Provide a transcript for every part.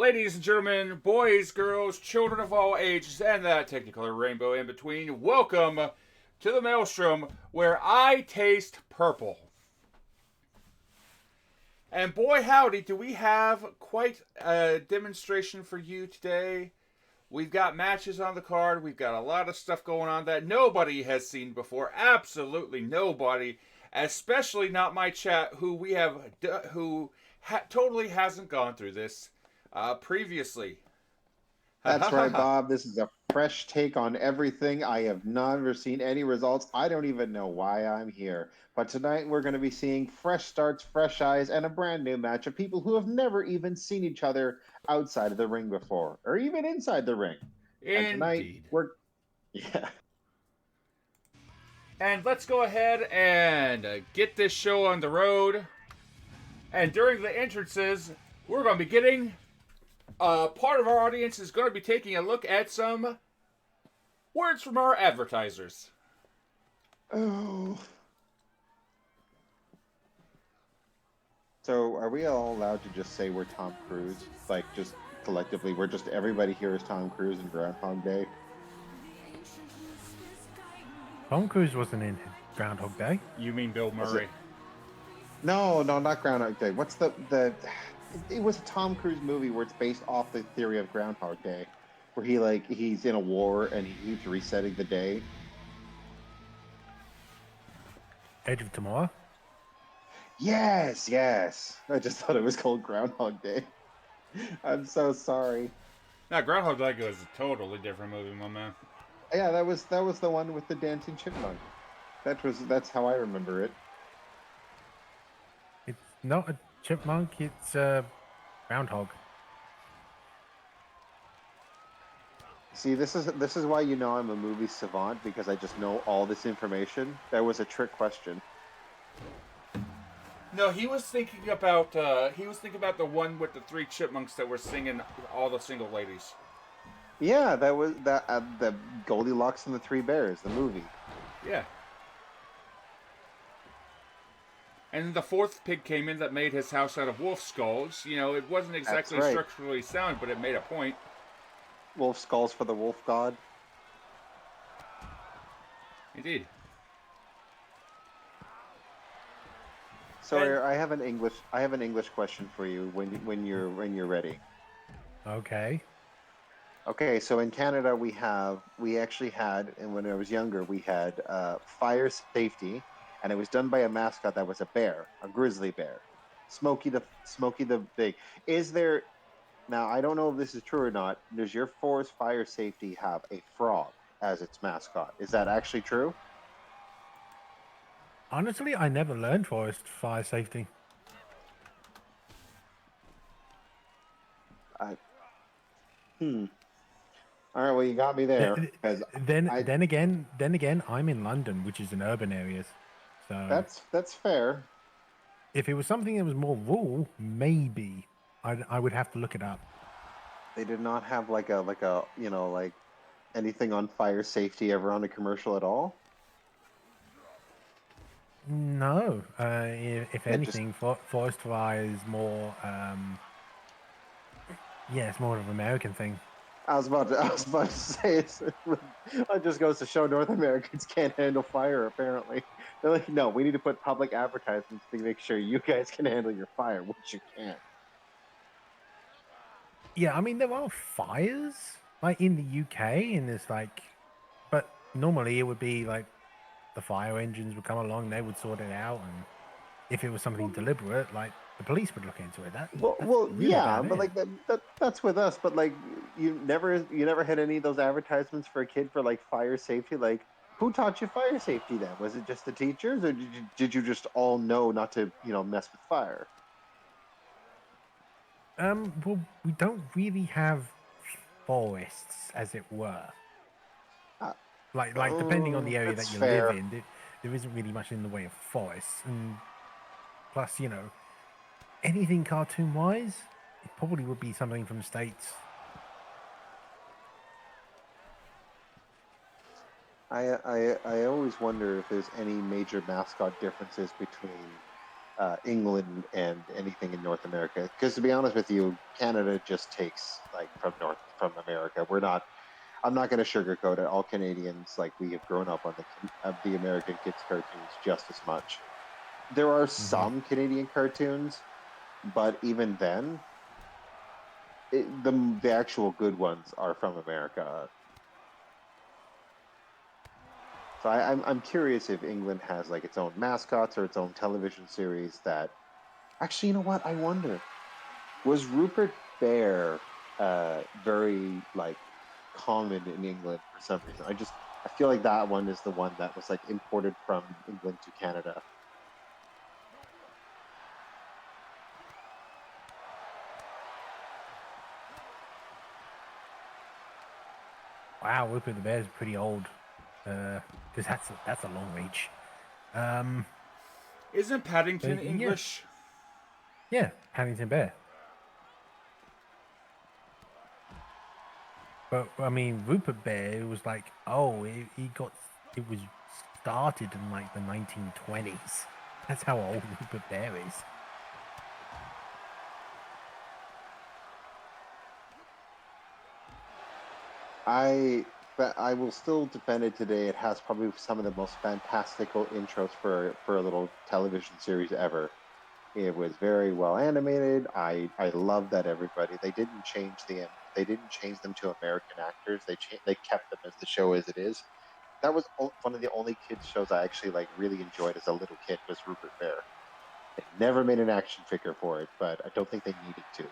Ladies and gentlemen, boys, girls, children of all ages, and that technicolor rainbow in between, welcome to the Maelstrom, where I taste purple. And boy howdy, do we have quite a demonstration for you today. We've got matches on the card, we've got a lot of stuff going on that nobody has seen before, absolutely nobody, especially not my chat, who totally hasn't gone through this previously. That's right, Bob. This is a fresh take on everything. I have never seen any results. I don't even know why I'm here. But tonight we're going to be seeing fresh starts, fresh eyes, and a brand new match of people who have never even seen each other outside of the ring before, or even inside the ring. And tonight Yeah. And let's go ahead and get this show on the road. And during the entrances, we're going to be getting... part of our audience is going to be taking a look at some words from our advertisers. Oh. So are we all allowed to just say we're Tom Cruise? Like, just collectively, we're just, everybody here is Tom Cruise in Groundhog Day? Tom Cruise wasn't in Groundhog Day. You mean Bill Murray? No, not Groundhog Day. What's the... It was a Tom Cruise movie where it's based off the theory of Groundhog Day, where he's in a war and he keeps resetting the day. Edge of Tomorrow? Yes. I just thought it was called Groundhog Day. I'm so sorry. Now, Groundhog Day was a totally different movie, my man. Yeah, that was the one with the dancing chipmunk. That's how I remember it. It's not a chipmunk, it's groundhog. See, this is why you know I'm a movie savant, because I just know all this information. That was a trick question. No, he was thinking about the one with the three chipmunks that were singing all the single ladies. Yeah, that was the Goldilocks and the Three Bears, the movie. Yeah. And the fourth pig came in that made his house out of wolf skulls. You know, it wasn't exactly structurally sound, but it made a point. Wolf skulls for the wolf god. Indeed. So I have an English question for you when you're ready. Okay. Okay, so in Canada we actually had, and when I was younger, we had fire safety. And it was done by a mascot that was a bear, a grizzly bear, Smokey the Big. Is there, now I don't know if this is true or not, does your forest fire safety have a frog as its mascot? Is that actually true? Honestly, I never learned forest fire safety. All right, well, you got me there. Then again, I'm in London, which is an urban area. So that's fair. If it was something that was more rural, maybe I would have to look it up. They did not have like a like anything on fire safety ever on a commercial at all. No, if Yeah, just anything, forest fire is more. Yeah, it's more of an American thing. I was about to say it just goes to show North Americans can't handle fire. Apparently, they're like, no, we need to put public advertisements to make sure you guys can handle your fire, which you can't. Yeah, I mean there are fires like in the UK, and it's like, but normally it would be like the fire engines would come along, they would sort it out, and if it was something deliberate, like the police would look into it. That's really Yeah, about but it. like that's with us. But like, you never had any of those advertisements for a kid for like fire safety. Like, who taught you fire safety then? Was it just the teachers, or did you just all know not to mess with fire? Well, we don't really have forests, as it were. Uh, Like depending on the area that's that you live fair. in, there isn't really much in the way of forests, and plus, anything cartoon wise, it probably would be something from the States. I always wonder if there's any major mascot differences between England and anything in North America. Because to be honest with you, Canada just takes like from America. We're not. I'm not going to sugarcoat it. All Canadians, like we have grown up on the American kids cartoons just as much. There are Hmm. some Canadian cartoons, but even then, the actual good ones are from America. So I'm curious if England has like its own mascots or its own television series that actually, you know what? I wonder. Was Rupert Bear very like common in England for some reason? I feel like that one is the one that was like imported from England to Canada. Wow, Whooper the Bear is pretty old, because that's a long reach. Um, Isn't Paddington but yeah, English? yeah, Paddington Bear. But I mean, Rupert Bear was like, oh, it was started in like the 1920s. That's how old Rupert Bear is. I but I will still defend it today. It has probably some of the most fantastical intros for a little television series ever. It was very well animated. I love that everybody they didn't change them to American actors. They kept them as the show as it is. That was one of the only kids shows I actually like really enjoyed as a little kid was Rupert Bear. They never made an action figure for it, but I don't think they needed to.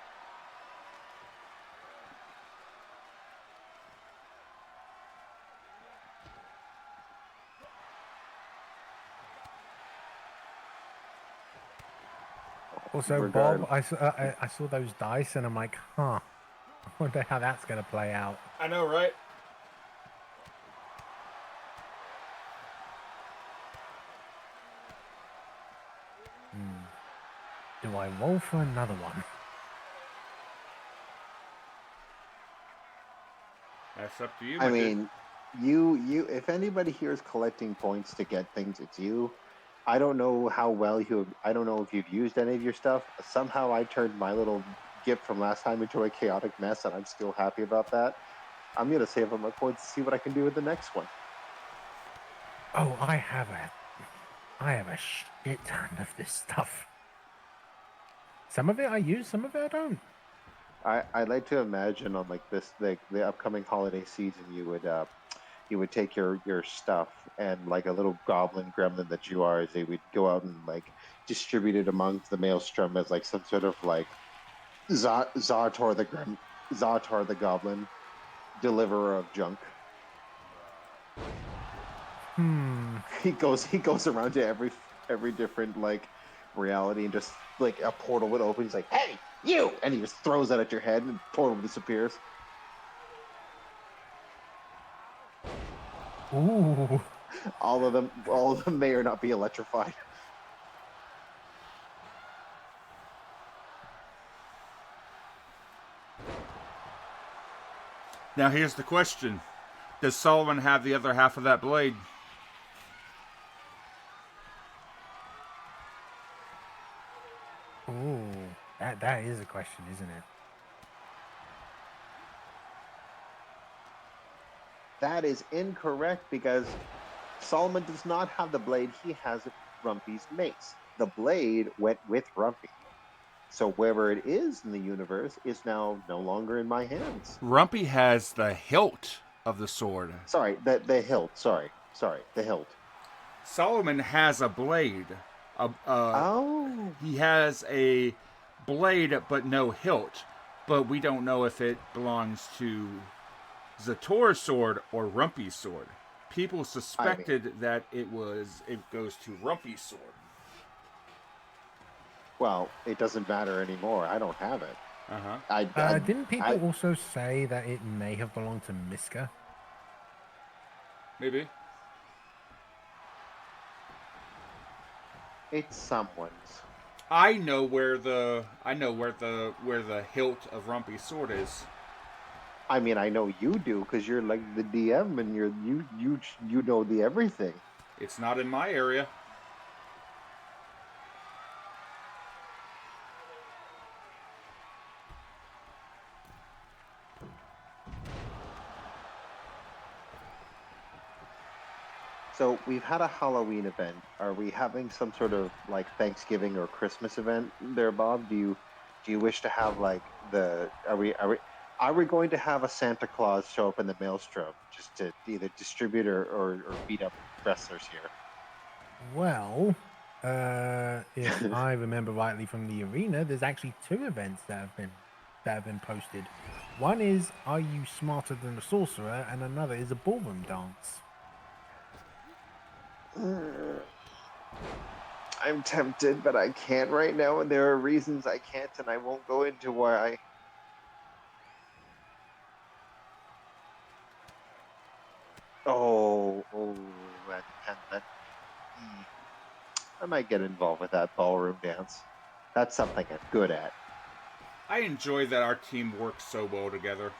Also, Bob, Regard I saw those dice and I'm like, huh, I wonder how that's going to play out. I know, right? Do I roll for another one? That's up to you, I my dude. mean, you if anybody here is collecting points to get things, it's you. I don't know how well I don't know if you've used any of your stuff. Somehow I turned my little gift from last time into a chaotic mess, and I'm still happy about that. I'm gonna save up my points to see what I can do with the next one. Oh, I have a shit ton of this stuff. Some of it I use, some of it I don't. I'd like to imagine on like this the upcoming holiday season you would take your stuff and like a little goblin gremlin that you are, they would go out and like distribute it amongst the Maelstrom as like some sort of like Zartor Zartor the goblin, deliverer of junk. Hmm. He goes around to every different like reality and just like a portal would open. He's like, "Hey, you!" and he just throws that at your head and the portal disappears. Ooh. All of them may or not be electrified. Now here's the question. Does Solomon have the other half of that blade? Ooh, that is a question, isn't it? That is incorrect because Solomon does not have the blade. He has Rumpy's mace. The blade went with Rumpy. So wherever it is in the universe is now no longer in my hands. Rumpy has the hilt of the sword. Sorry, the hilt. Sorry, the hilt. Solomon has a blade. Oh. He has a blade, but no hilt. But we don't know if it belongs to Zator's sword or Rumpy's sword. People suspected that it goes to Rumpy's sword. Well, it doesn't matter anymore. I don't have it. Didn't people also say that it may have belonged to Miska? Maybe. It's someone's. I know where the hilt of Rumpy's sword is. I mean, I know you do because you're like the DM and you know the everything. It's not in my area. So we've had a Halloween event. Are we having some sort of like Thanksgiving or Christmas event there, Bob? Do you wish to have like are we going to have a Santa Claus show up in the Maelstrom just to either distribute or beat up wrestlers here? Well, if I remember rightly from the arena, there's actually 2 events that have been posted. One is "Are you smarter than a sorcerer?" and another is a ballroom dance. I'm tempted, but I can't right now, and there are reasons I can't, and I won't go into why. Oh, that. I might get involved with that ballroom dance. That's something I'm good at. I enjoy that our team works so well together.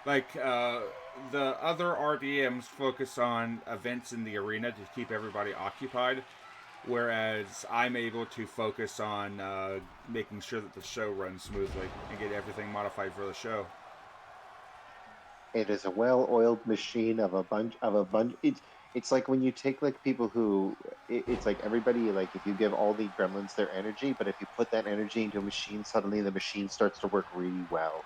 Like, the other RDMs focus on events in the arena to keep everybody occupied, whereas I'm able to focus on making sure that the show runs smoothly and get everything modified for the show. It is a well-oiled machine of a bunch. It's like when you take like people who it's like everybody, like if you give all the gremlins their energy, but if you put that energy into a machine, suddenly the machine starts to work really well.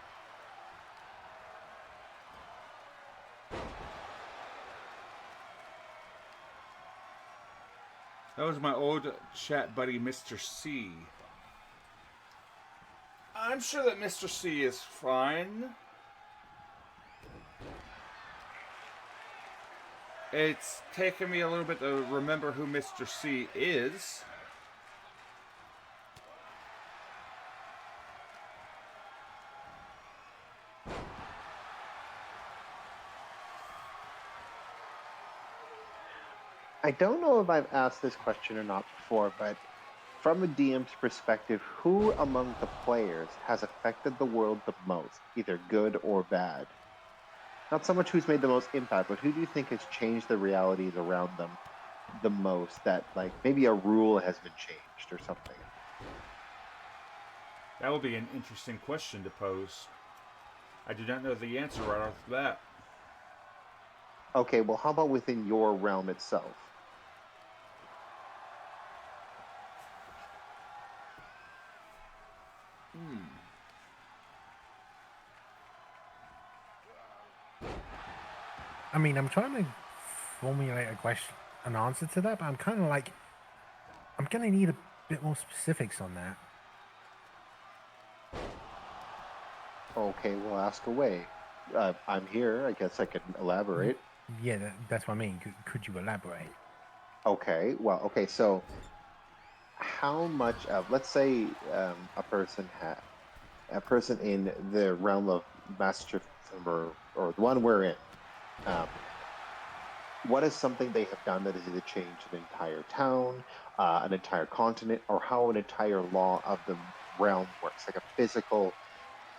That was my old chat buddy, Mr. C. I'm sure that Mr. C is fine. It's taken me a little bit to remember who Mr. C is. I don't know if I've asked this question or not before, but from a DM's perspective, who among the players has affected the world the most, either good or bad? Not so much who's made the most impact, but who do you think has changed the realities around them the most, that like maybe a rule has been changed or something? That would be an interesting question to pose. I do not know the answer right off the bat. Okay, well, how about within your realm itself? I mean, I'm trying to formulate an answer to that, but I'm kind of like, I'm gonna need a bit more specifics on that. Okay, we'll ask away. I'm here. I guess I can elaborate. Yeah, that's what I mean. Could you elaborate? Okay, well, okay, so how much of, let's say, a person in the realm of Master or the one we're in, what is something they have done that has either changed an entire town, an entire continent, or how an entire law of the realm works, like a physical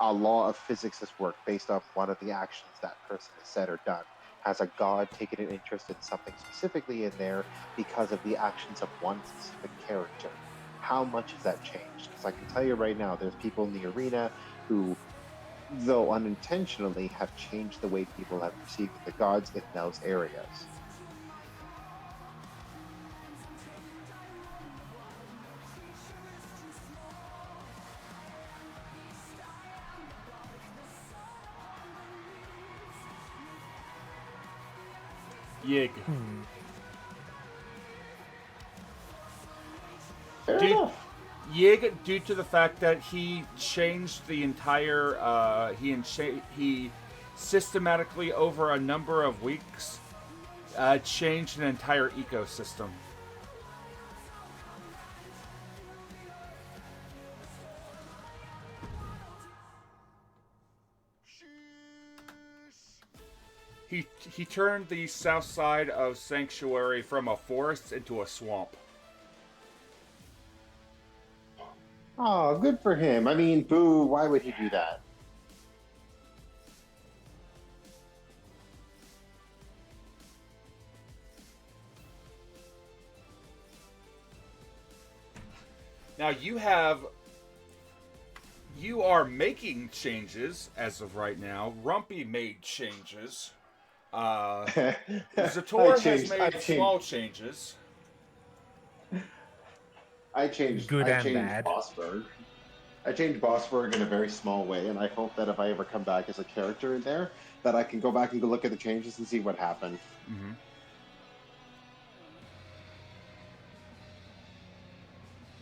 a law of physics has worked based off one of the actions that person has said or done? Has a god taken an interest in something specifically in there because of the actions of one specific character? How much has that changed? Because I can tell you right now, there's people in the arena who, though unintentionally, have changed the way people have perceived the gods in those areas. Yig. Fair Due, enough. Yig, due to the fact that he changed the entire, he systematically over a number of weeks changed an entire ecosystem. He turned the south side of Sanctuary from a forest into a swamp. Oh, good for him. I mean, boo, why would he do that? Now you are making changes as of right now. Rumpy made changes. Zator has made small changes. I changed Good and bad. Bossberg. I changed Bossberg in a very small way, and I hope that if I ever come back as a character in there, that I can go back and go look at the changes and see what happened. Mm-hmm.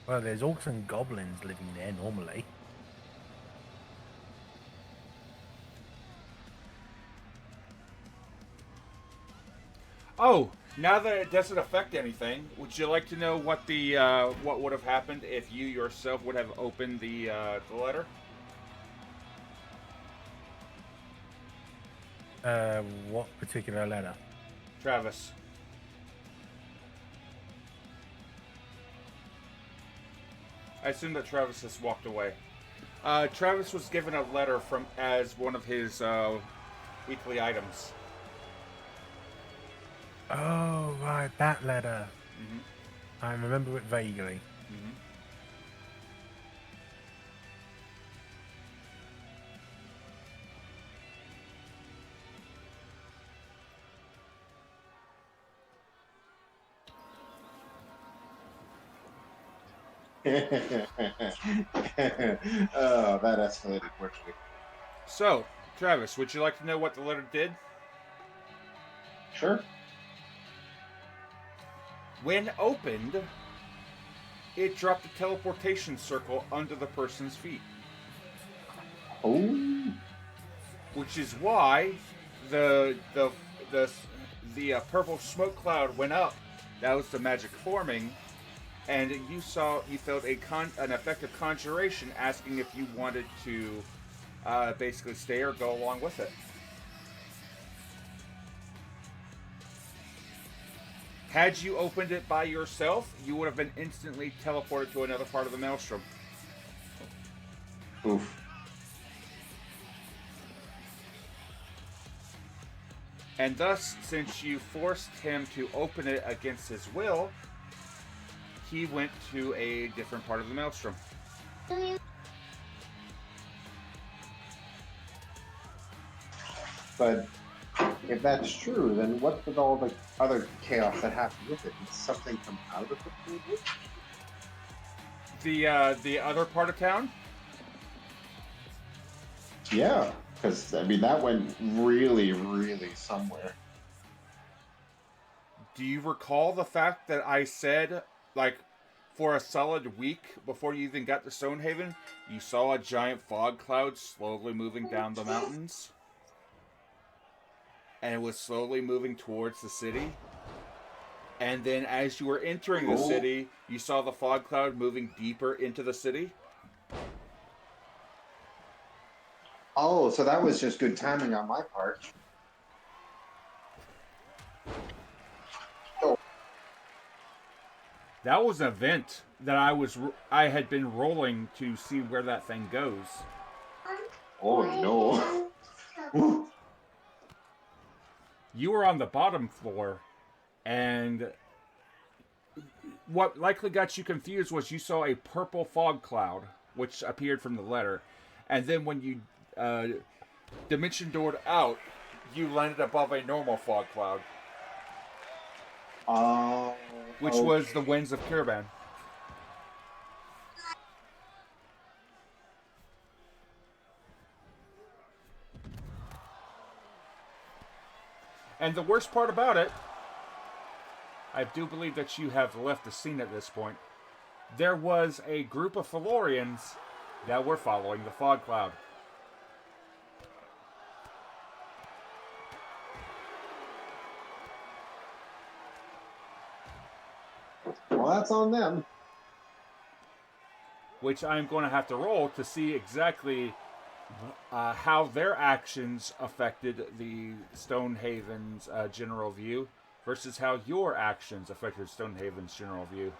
Well, there's orcs and goblins living there normally. Oh, now that it doesn't affect anything, would you like to know what the what would have happened if you yourself would have opened the letter? What particular letter? Travis. I assume that Travis has walked away. Travis was given a letter from as one of his weekly items. Oh, right, that letter. Mm-hmm. I remember it vaguely. Mm-hmm. Oh, that escalated quickly. So, Travis, would you like to know what the letter did? Sure. When opened, it dropped a teleportation circle under the person's feet. Oh. Which is why the purple smoke cloud went up. That was the magic forming, and you felt an effective conjuration asking if you wanted to basically stay or go along with it. Had you opened it by yourself, you would have been instantly teleported to another part of the Maelstrom. Oof. And thus, since you forced him to open it against his will, he went to a different part of the Maelstrom. But if that's true, then what did all the other chaos that happened with it? Did something come out of it? The other part of town? Yeah, because I mean that went really, really somewhere. Do you recall the fact that I said, like, for a solid week before you even got to Stonehaven, you saw a giant fog cloud slowly moving down the mountains? And it was slowly moving towards the city? And then as you were entering the city, you saw the fog cloud moving deeper into the city? Oh, so that was just good timing on my part. That was an event that I had been rolling to see where that thing goes. Oh no. Ooh. You were on the bottom floor, and what likely got you confused was you saw a purple fog cloud, which appeared from the letter, and then when you dimension doored out, you landed above a normal fog cloud, which was the winds of Kirban. And the worst part about it, I do believe that you have left the scene at this point. There was a group of Felorians that were following the fog cloud. Well, that's on them. Which I'm going to have to roll to see exactly how their actions affected the Stonehaven's general view versus how your actions affected Stonehaven's general view.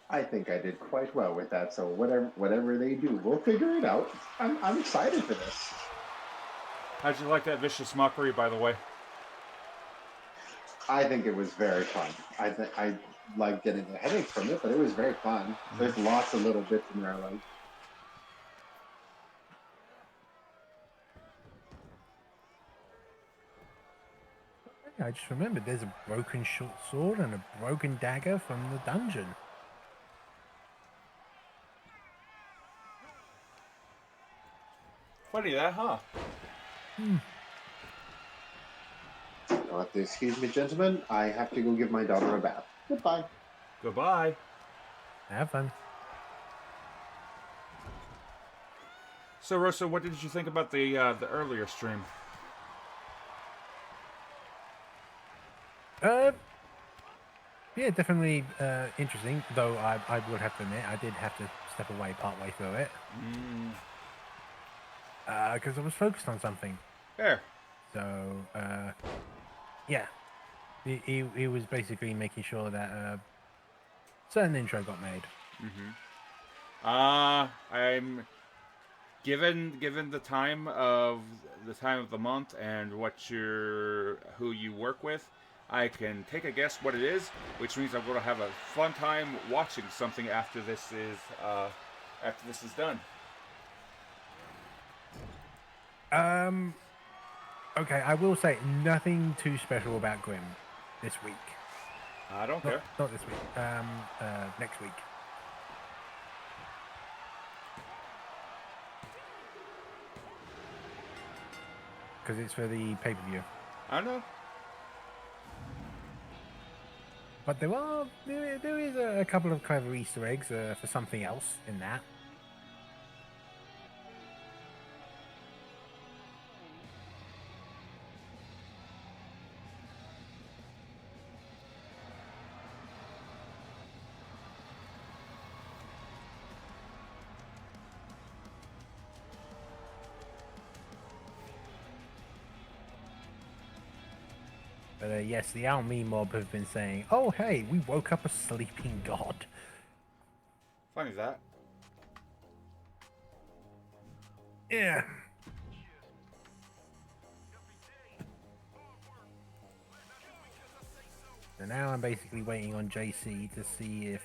I think I did quite well with that. So whatever they do, we'll figure it out. I'm excited for this. How'd you like that vicious mockery, by the way? I think it was very fun. I like getting a headache from it, but it was very fun. There's lots of little bits in there I like. I just remembered there's a broken short sword and a broken dagger from the dungeon. Funny that, huh? You'll have to excuse me, gentlemen. I have to go give my daughter a bath. Goodbye. Goodbye. Have fun. So, Rosa, what did you think about the earlier stream? Yeah, definitely interesting. Though I would have to admit, I did have to step away partway through it because I was focused on something. There. So yeah, he was basically making sure that a certain intro got made. I'm given the time of the month and who you work with, I can take a guess what it is, which means I'm going to have a fun time watching something after this is done. Okay, I will say nothing too special about Grimm this week. I don't care. Not this week. Next week. Because it's for the pay-per-view. I know. But there is a couple of clever Easter eggs for something else in that. But yes, the Almi mob have been saying, "Oh, hey, we woke up a sleeping god." Funny that. Yeah. So now I'm basically waiting on JC to see if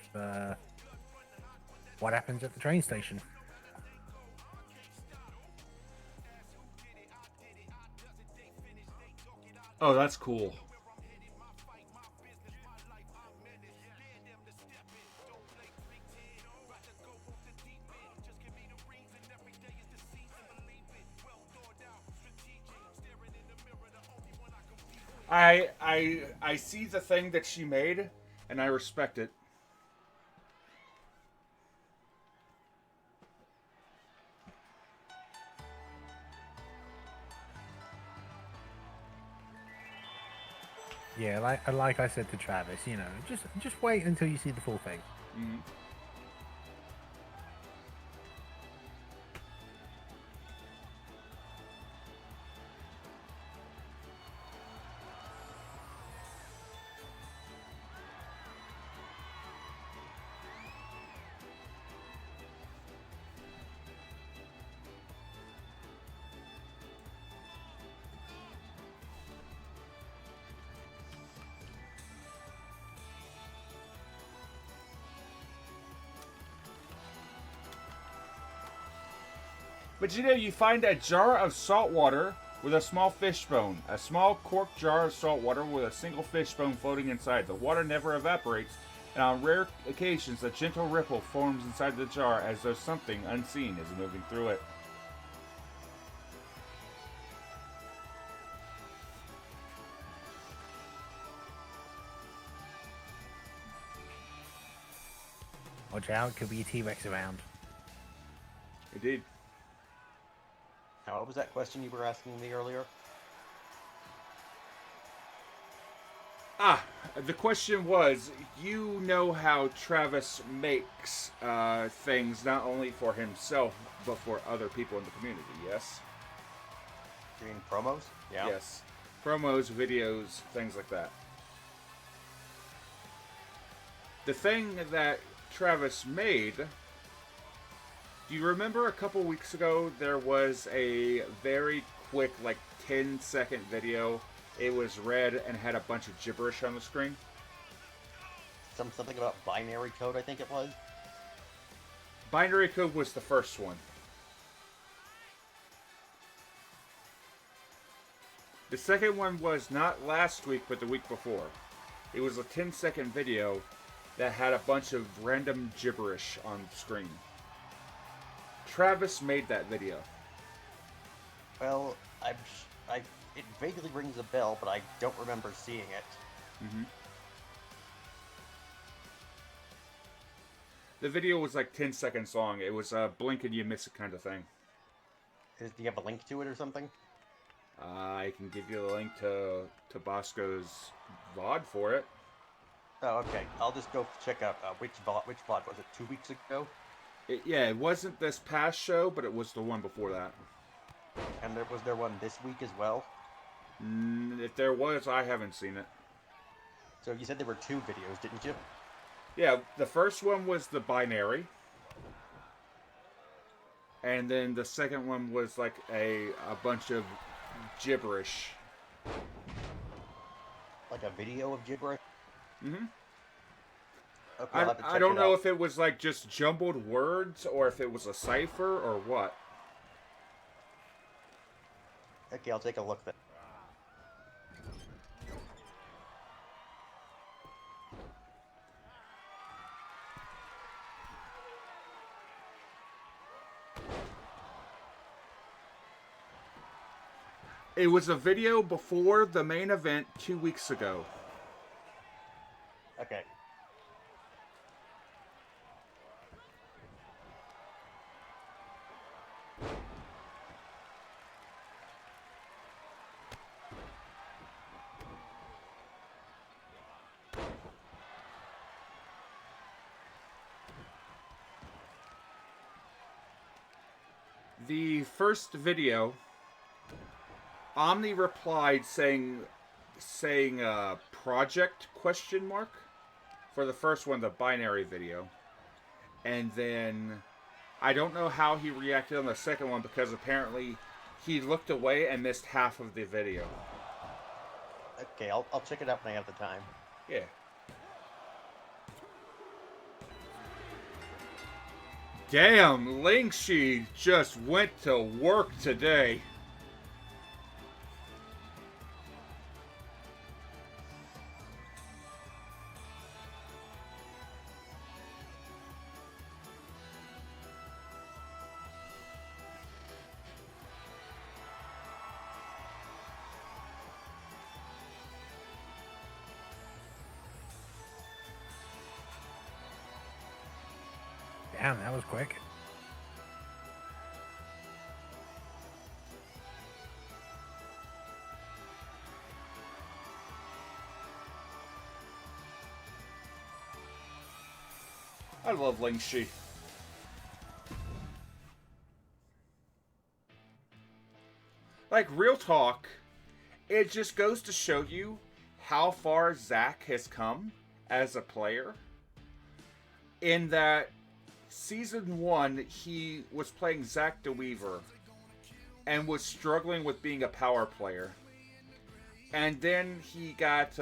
what happens at the train station. Oh, that's cool. I see the thing that she made, and I respect it. Yeah, like I said to Travis, just wait until you see the full thing. Mm-hmm. But you know, you find a jar of salt water with a small fish bone. A small corked jar of salt water with a single fish bone floating inside. The water never evaporates, and on rare occasions, a gentle ripple forms inside the jar as though something unseen is moving through it. Watch out, could be a T-Rex around. Indeed. Now, what was that question you were asking me earlier? The question was, you know how Travis makes things not only for himself, but for other people in the community, yes? You mean promos? Yeah. Yes. Promos, videos, things like that. The thing that Travis made, do you remember a couple weeks ago there was a very quick, like 10-second video? It was red and had a bunch of gibberish on the screen. Something about binary code, I think it was. Binary code was the first one. The second one was not last week, but the week before. It was a 10-second video that had a bunch of random gibberish on the screen. Travis made that video. Well, it vaguely rings a bell, but I don't remember seeing it. Mm-hmm. The video was like 10 seconds long. It was a blink and you miss it kind of thing. Do you have a link to it or something? I can give you a link to Bosco's VOD for it. Oh, okay. I'll just go check out which VOD was it, 2 weeks ago? It wasn't this past show, but it was the one before that. And was there one this week as well? If there was, I haven't seen it. So you said there were 2 videos, didn't you? Yeah, the first one was the binary. And then the second one was like a bunch of gibberish. Like a video of gibberish? Mm-hmm. Okay, I'll have to check I don't it know out. if it was like just jumbled words or if it was a cipher or what. Okay, I'll take a look then. It was a video before the main event 2 weeks ago. Okay. The first video, Omni replied saying project question mark for the first one, the binary video. And then I don't know how he reacted on the second one because apparently he looked away and missed half of the video. Okay, I'll check it out when I have the time. Yeah. Damn, Lingxi just went to work today. Damn, that was quick. I love Lingxi. Like, real talk, it just goes to show you how far Zach has come as a player. In that Season 1, he was playing Zach DeWeaver and was struggling with being a power player. And then he got,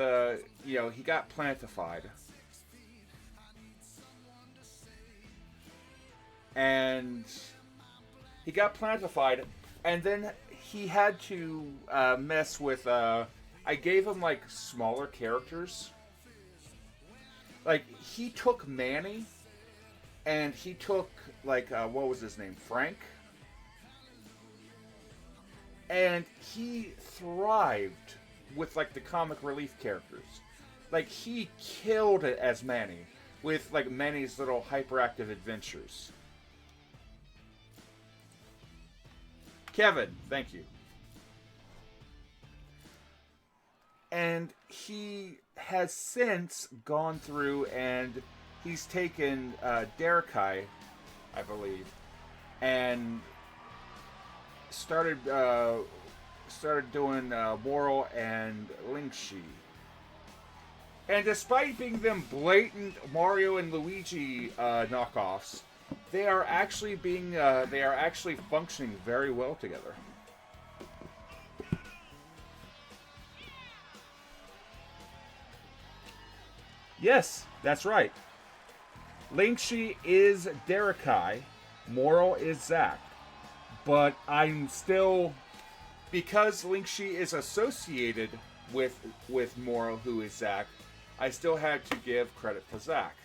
he got plantified. And He got plantified, and then he had to mess with. I gave him like smaller characters. Like he took Manny, and he took like what was his name, Frank, and he thrived with like the comic relief characters. Like he killed it as Manny with like Manny's little hyperactive adventures. Kevin, thank you. And he has since gone through and he's taken Derekai, I believe, and started doing Moral and Lingxi. And despite being them blatant Mario and Luigi knockoffs, they are actually functioning very well together. Yes, that's right. Lingxi is Derekai, Moral is Zack. But I'm still, because Lingxi is associated with Moral, who is Zack, I still had to give credit to Zack.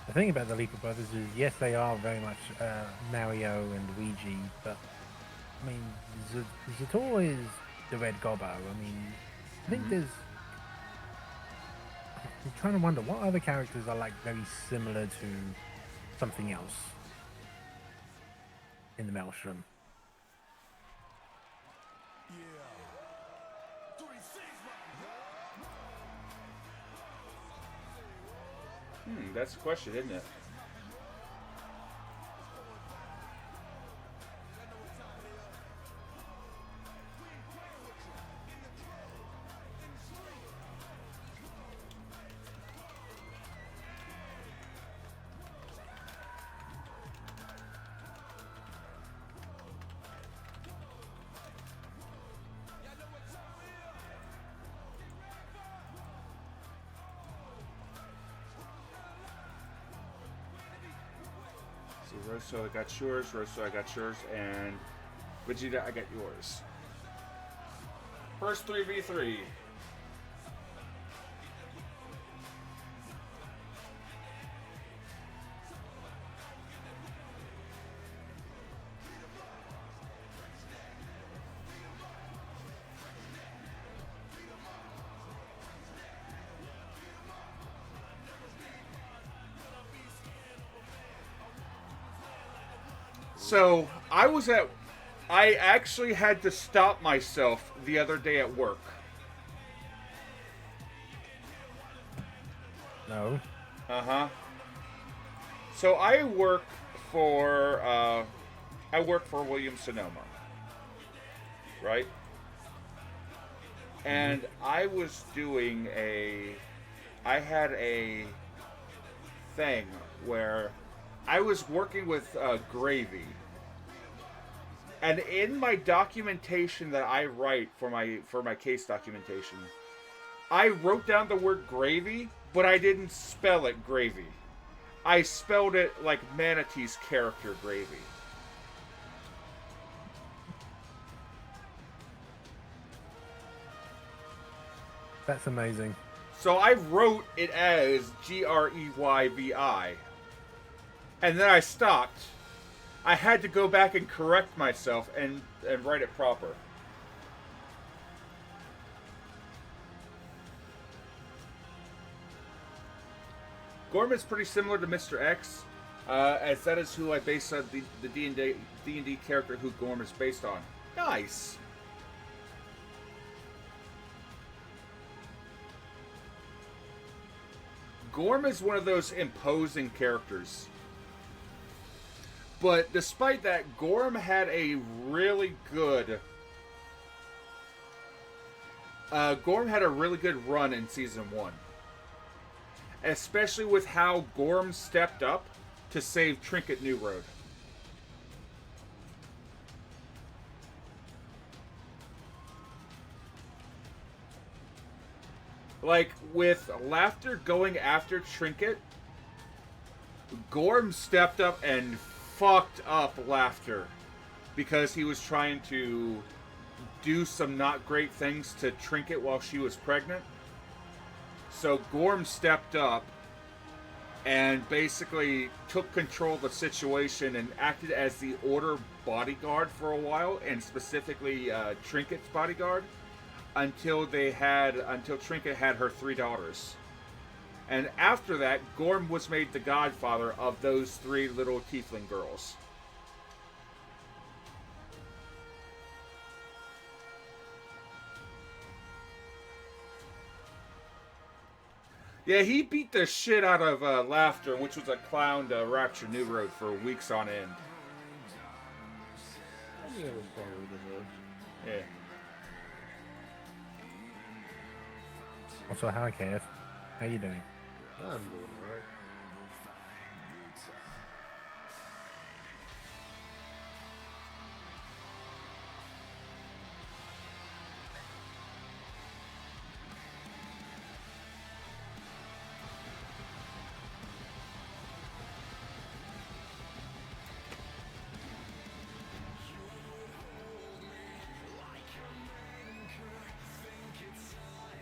The thing about the Leaper Brothers is, yes, they are very much Mario and Luigi, but I mean, Zator is the Red Gobbo. I mean, I think there's. I'm trying to wonder what other characters are like very similar to something else in the Maelstrom. That's the question, isn't it? Rosso, I got yours. Rosso, I got yours. And Vegeta, I got yours. First 3v3. So, I actually had to stop myself the other day at work. No. Uh-huh. So I work for Williams Sonoma. Right? And I was doing I had a thing where I was working with Gravy. And in my documentation that I write for my case documentation, I wrote down the word gravy, but I didn't spell it gravy. I spelled it like Manatee's character gravy. That's amazing. So I wrote it as Greyvi. And then I stopped. I had to go back and correct myself and write it proper. Gorman's pretty similar to Mr. X, as that is who I based on the D&D character who Gorm is based on. Nice! Gorm is one of those imposing characters. But despite that, Gorm had a really good Gorm had a really good run in season 1. Especially with how Gorm stepped up to save Trinket New Road. Like, with Laughter going after Trinket, Gorm stepped up and fucked up Laughter. Because he was trying to do some not great things to Trinket while she was pregnant. So Gorm stepped up and basically took control of the situation and acted as the Order bodyguard for a while, and specifically Trinket's bodyguard, until Trinket had her 3 daughters. And after that, Gorm was made the godfather of those 3 little tiefling girls. Yeah, he beat the shit out of Laughter, which was a clown to Rapture New Road for weeks on end. Yeah. Also, hi, Kev. How you doing? I'm doing alright.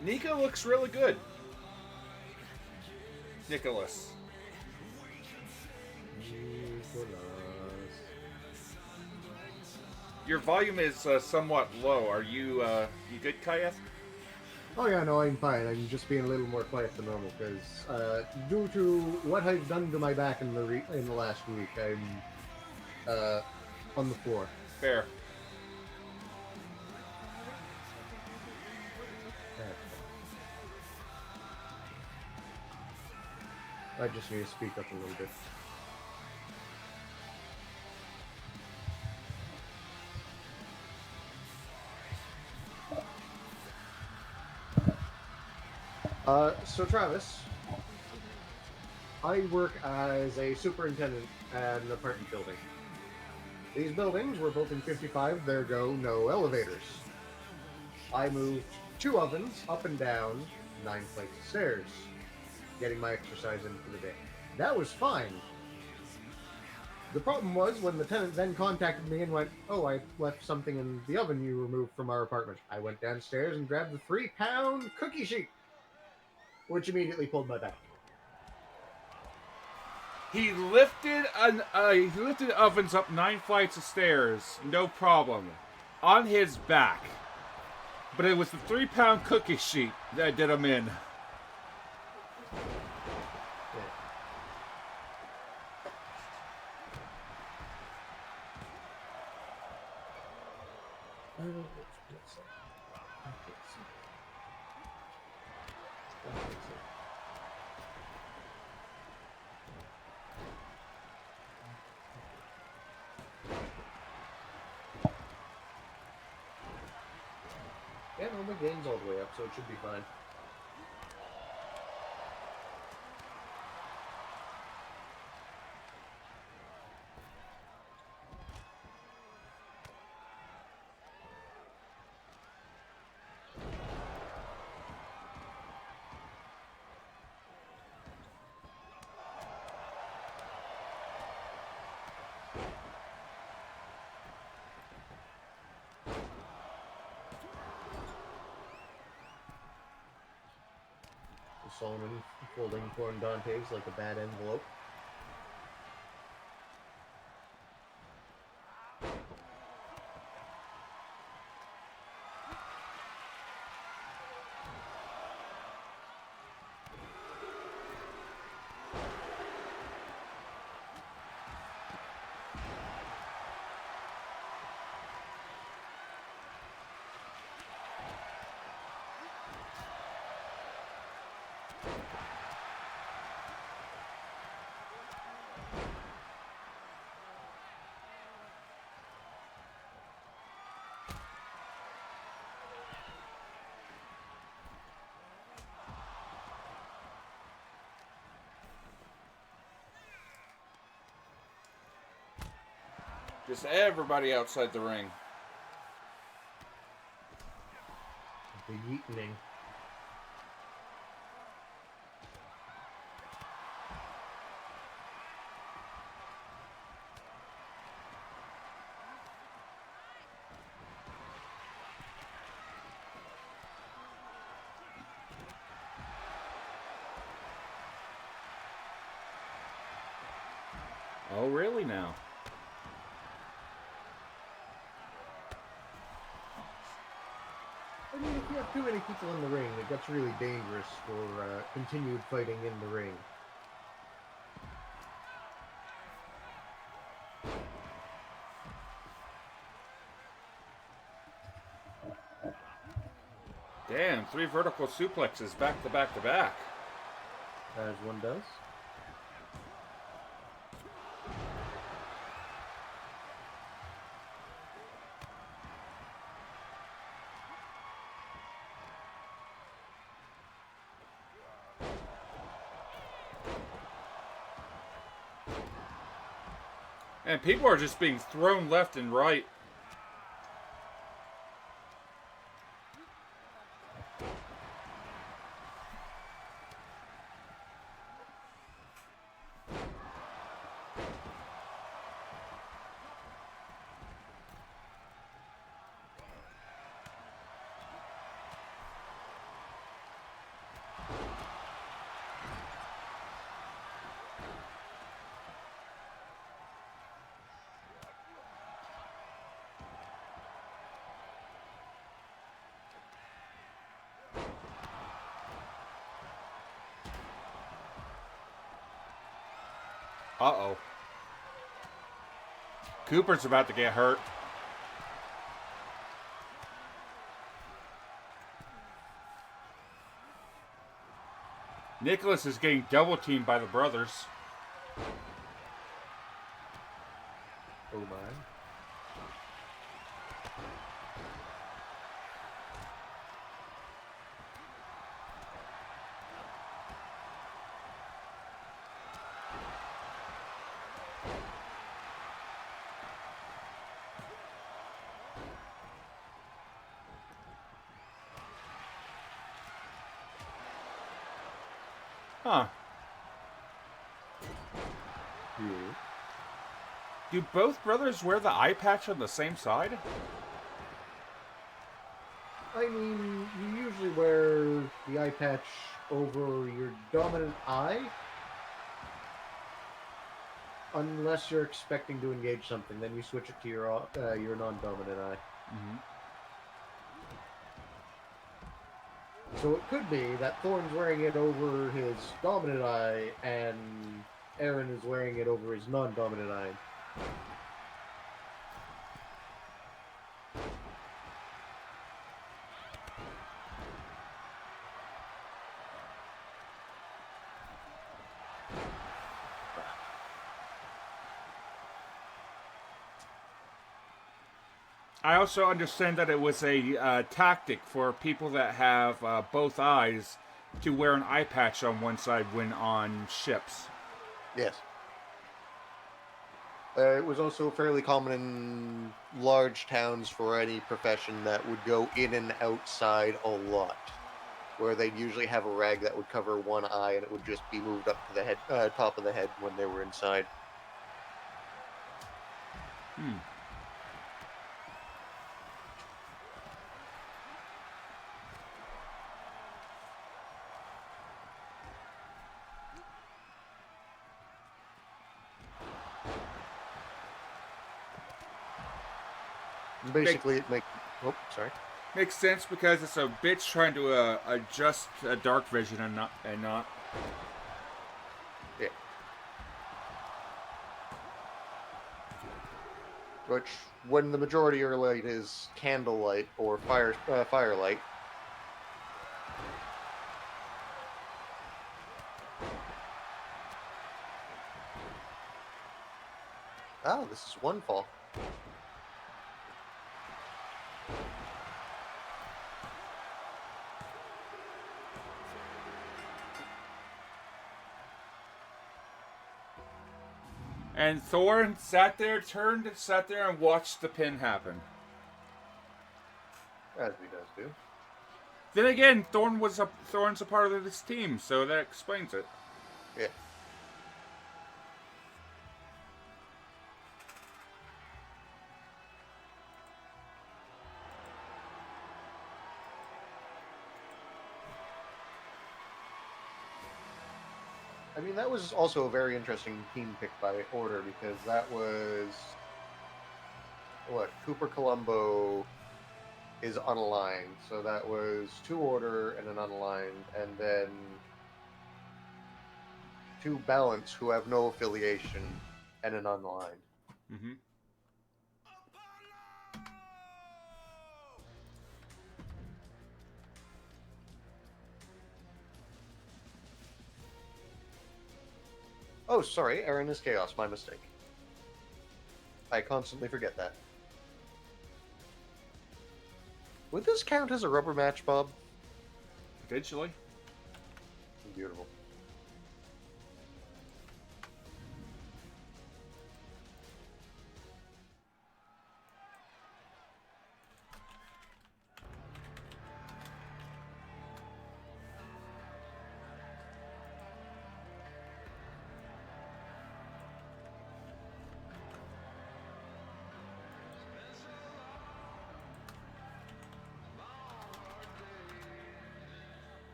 Nika looks really good. Nicholas. Your volume is somewhat low. Are you you good, Kayeth? Oh yeah, no, I'm fine. I'm just being a little more quiet than normal because due to what I've done to my back in the last week, I'm on the floor. Fair. I just need to speak up a little bit. So Travis, I work as a superintendent at an apartment building. These buildings were built in '55, there go no elevators. I moved 2 ovens up and down 9 flights of stairs, getting my exercise in for the day. That was fine. The problem was when the tenant then contacted me and went, "Oh, I left something in the oven you removed from our apartment." I went downstairs and grabbed the 3-pound cookie sheet, which immediately pulled my back. He lifted ovens up 9 flights of stairs, no problem, on his back. But it was the 3-pound cookie sheet that did him in. Yeah, no, my game's all the way up, so it should be fine. Solomon folding corn Dantes like a bad envelope. Just everybody outside the ring. The yeetening. Oh, really now? I mean, if you have too many people in the ring, it gets really dangerous for continued fighting in the ring. Damn, 3 vertical suplexes back to back to back. As one does. And people are just being thrown left and right. Uh-oh. Cooper's about to get hurt. Nicholas is getting double teamed by the brothers. Oh my. Huh. Yeah. Do both brothers wear the eye patch on the same side? I mean, you usually wear the eye patch over your dominant eye. Unless you're expecting to engage something, then you switch it to your non-dominant eye. Mm-hmm. So it could be that Thorn's wearing it over his dominant eye, and Aaron is wearing it over his non-dominant eye. I also understand that it was a tactic for people that have both eyes to wear an eye patch on one side when on ships. Yes. It was also fairly common in large towns for any profession that would go in and outside a lot, where they'd usually have a rag that would cover one eye and it would just be moved up to the head, top of the head when they were inside. Hmm. Basically, it makes... Oh, sorry. Makes sense because it's a bitch trying to adjust dark vision and not. Yeah. Which, when the majority of your light is candlelight or firelight, oh, this is one fall. And Thorn sat there and watched the pin happen. As he does do. Then again, Thorn's a part of this team, so that explains it. Yeah. I mean, that was also a very interesting team pick by order, because that was... What? Cooper Colombo is unaligned, so that was 2 order and an unaligned, and then 2 balance who have no affiliation and an unaligned. Mm-hmm. Oh, sorry, Aaron is Chaos, my mistake. I constantly forget that. Would this count as a rubber match, Bob? Potentially. Beautiful.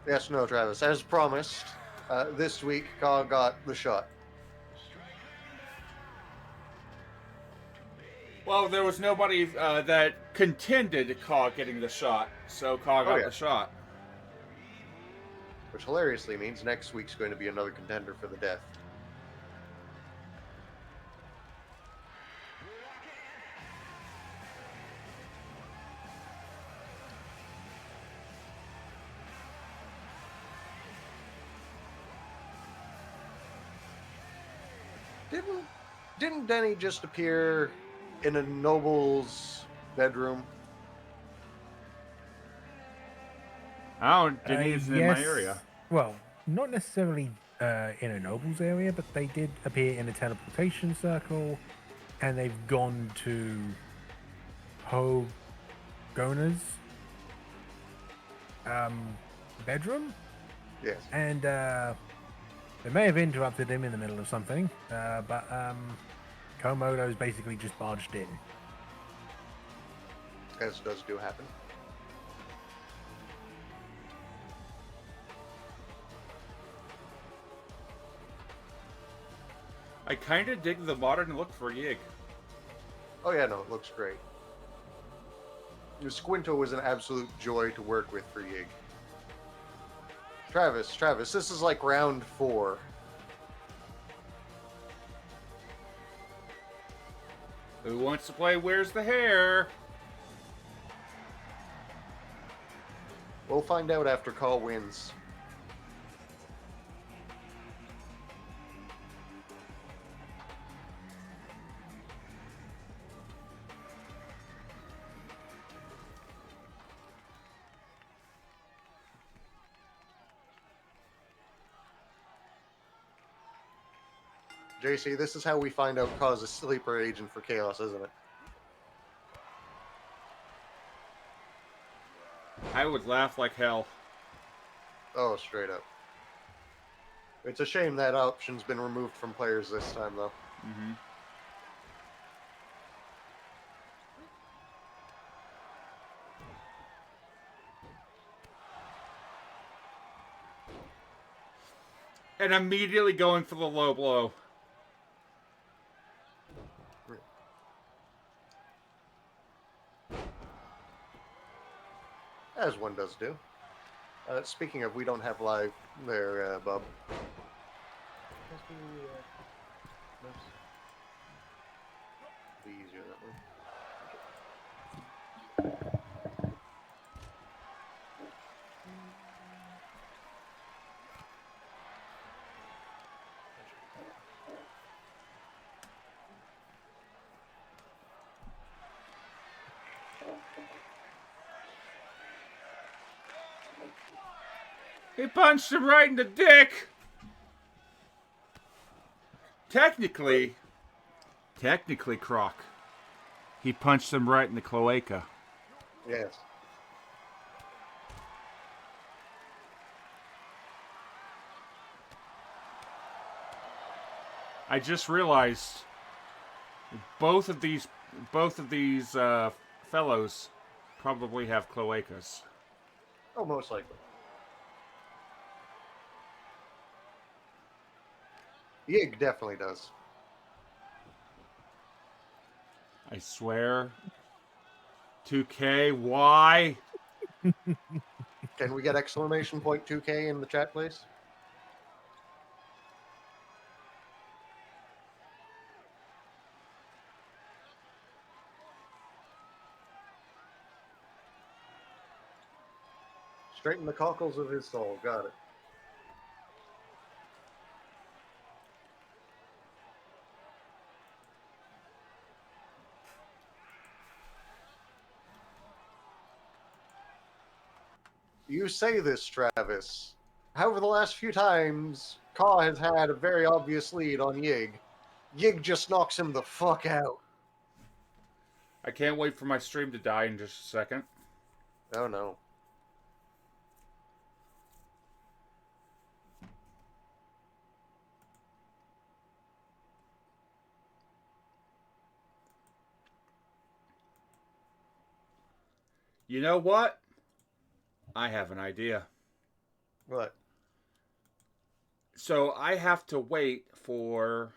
Yes, no, Travis. As promised, this week, Ka got the shot. Well, there was nobody that contended Kaw getting the shot, so Kaw got yeah. the shot. Which hilariously means next week's going to be another contender for the death. Didn't Denny just appear in a noble's bedroom? Oh, Denny's in my yes. area. Well, not necessarily in a noble's area, but they did appear in a teleportation circle, and they've gone to Hogona's bedroom. Yes. And they may have interrupted him in the middle of something, but Komodo's basically just barged in. As does do happen. I kind of dig the modern look for Yig. Oh yeah, no, it looks great. Squinto was an absolute joy to work with for Yig. Travis, this is like round 4. Who wants to play Where's the Hair? We'll find out after Call wins. JC, this is how we find out Cause a sleeper agent for Chaos, isn't it? I would laugh like hell. Oh, straight up. It's a shame that option's been removed from players this time, though. Mm-hmm. And immediately going for the low blow. As one does do. Speaking of, we don't have live there, Bob. Be easier that way. He punched him right in the dick. Technically, Croc, he punched him right in the cloaca. Yes. I just realized both of these fellows probably have cloacas. Oh, most likely. Yig definitely does. I swear. 2K, why? Can we get exclamation point 2K in the chat, please? Straighten the cockles of his soul. Got it. You say this, Travis. However, the last few times, Kaw has had a very obvious lead on Yig. Yig just knocks him the fuck out. I can't wait for my stream to die in just a second. Oh no. You know what? I have an idea. What? So I have to wait for...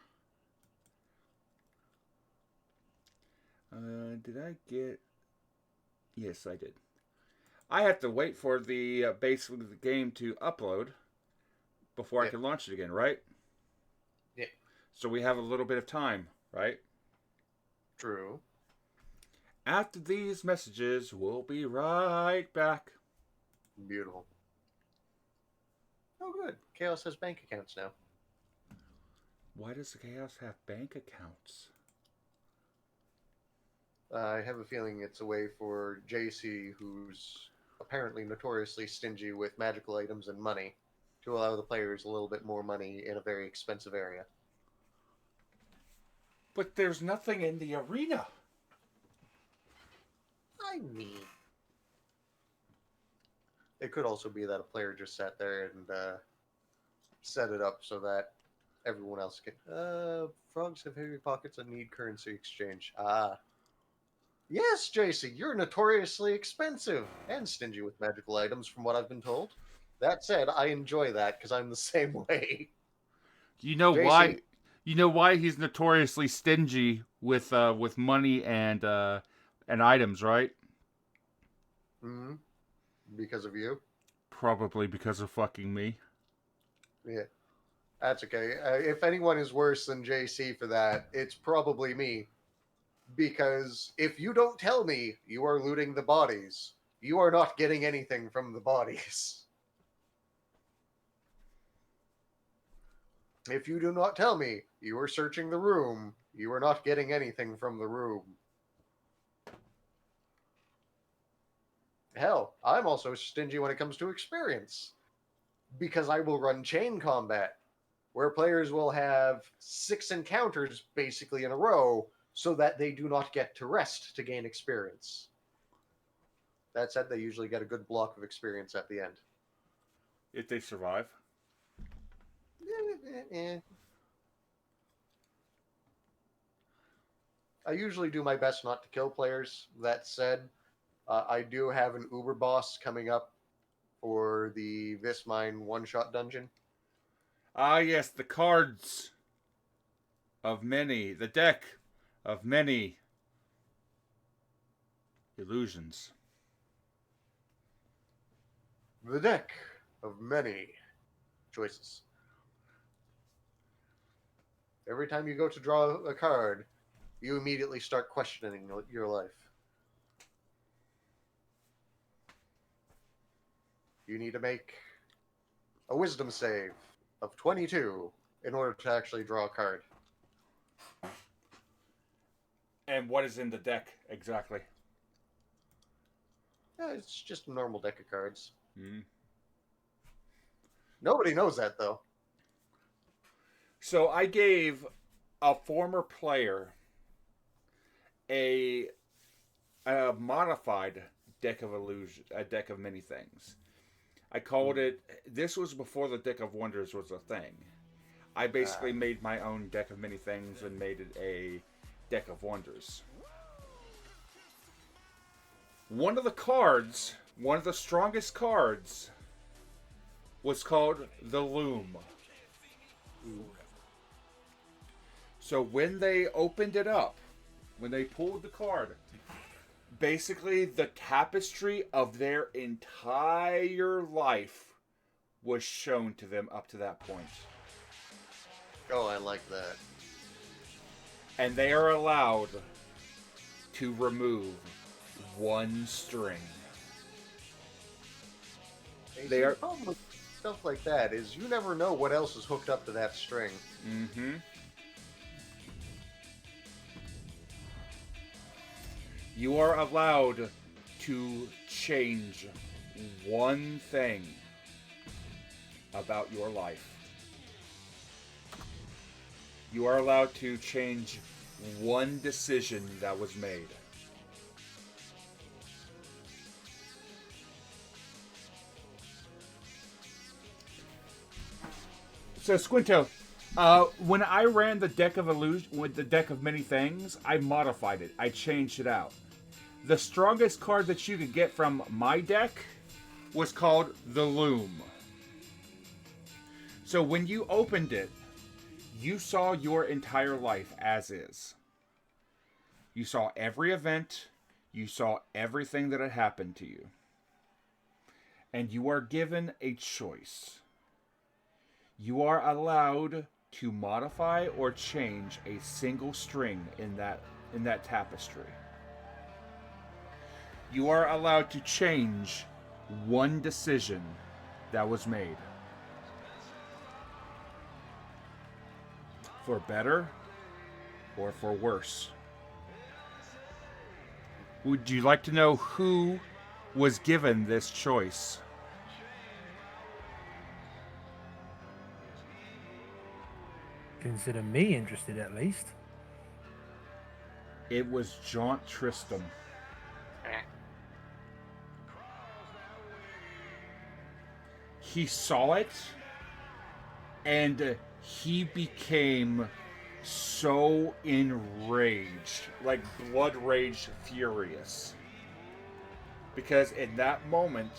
did I get... Yes, I did. I have to wait for the basically the game to upload before I can launch it again, right? Yeah. So we have a little bit of time, right? True. After these messages, we'll be right back. Beautiful. Oh, good. Chaos has bank accounts now. Why does the Chaos have bank accounts? I have a feeling it's a way for JC, who's apparently notoriously stingy with magical items and money, to allow the players a little bit more money in a very expensive area. But there's nothing in the arena. I mean, it could also be that a player just sat there and set it up so that everyone else can. Frogs have heavy pockets and need currency exchange. Ah. Yes, JC, you're notoriously expensive and stingy with magical items, from what I've been told. That said, I enjoy that because I'm the same way. You know JC? why? You know why he's notoriously stingy with money and items, right? Hmm. Because of you? Probably because of fucking me. Yeah. That's okay. If anyone is worse than JC for that, it's probably me. Because if you don't tell me you are looting the bodies, you are not getting anything from the bodies. If you do not tell me you are searching the room, you are not getting anything from the room. Hell, I'm also stingy when it comes to experience. Because I will run chain combat, where players will have 6 encounters basically in a row, so that they do not get to rest to gain experience. That said, they usually get a good block of experience at the end. If they survive. I usually do my best not to kill players. That said, I do have an Uber boss coming up for the Vismine one-shot dungeon. Ah, yes, the cards of many, the deck of many illusions. The deck of many choices. Every time you go to draw a card, you immediately start questioning your life. You need to make a wisdom save of 22 in order to actually draw a card. And what is in the deck exactly? Yeah, it's just a normal deck of cards. Hmm. Nobody knows that though. So I gave a former player a modified deck of illusion, a deck of many things. I called it. This was before the deck of wonders was a thing. I basically made my own deck of many things and made it a deck of wonders. One of the cards, one of the strongest cards, was called the Loom. So when they opened it up, when they pulled the card, basically the tapestry of their entire life was shown to them up to that point. Oh, I like that. And they are allowed to remove one string. The problem with stuff like that is you never know what else is hooked up to that string. Mm-hmm. You are allowed to change one thing about your life. You are allowed to change one decision that was made. So Squinto, when I ran the deck of illusion with the deck of many things, I modified it. I changed it out. The strongest card that you could get from my deck was called the Loom. So when you opened it, you saw your entire life as is. You saw every event. You saw everything that had happened to you. And you are given a choice. You are allowed to modify or change a single string in that tapestry. You are allowed to change one decision that was made. For better or for worse. Would you like to know who was given this choice? Consider me interested, at least. It was Jaunt Tristram. He saw it, and he became so enraged, like blood rage furious. Because in that moment,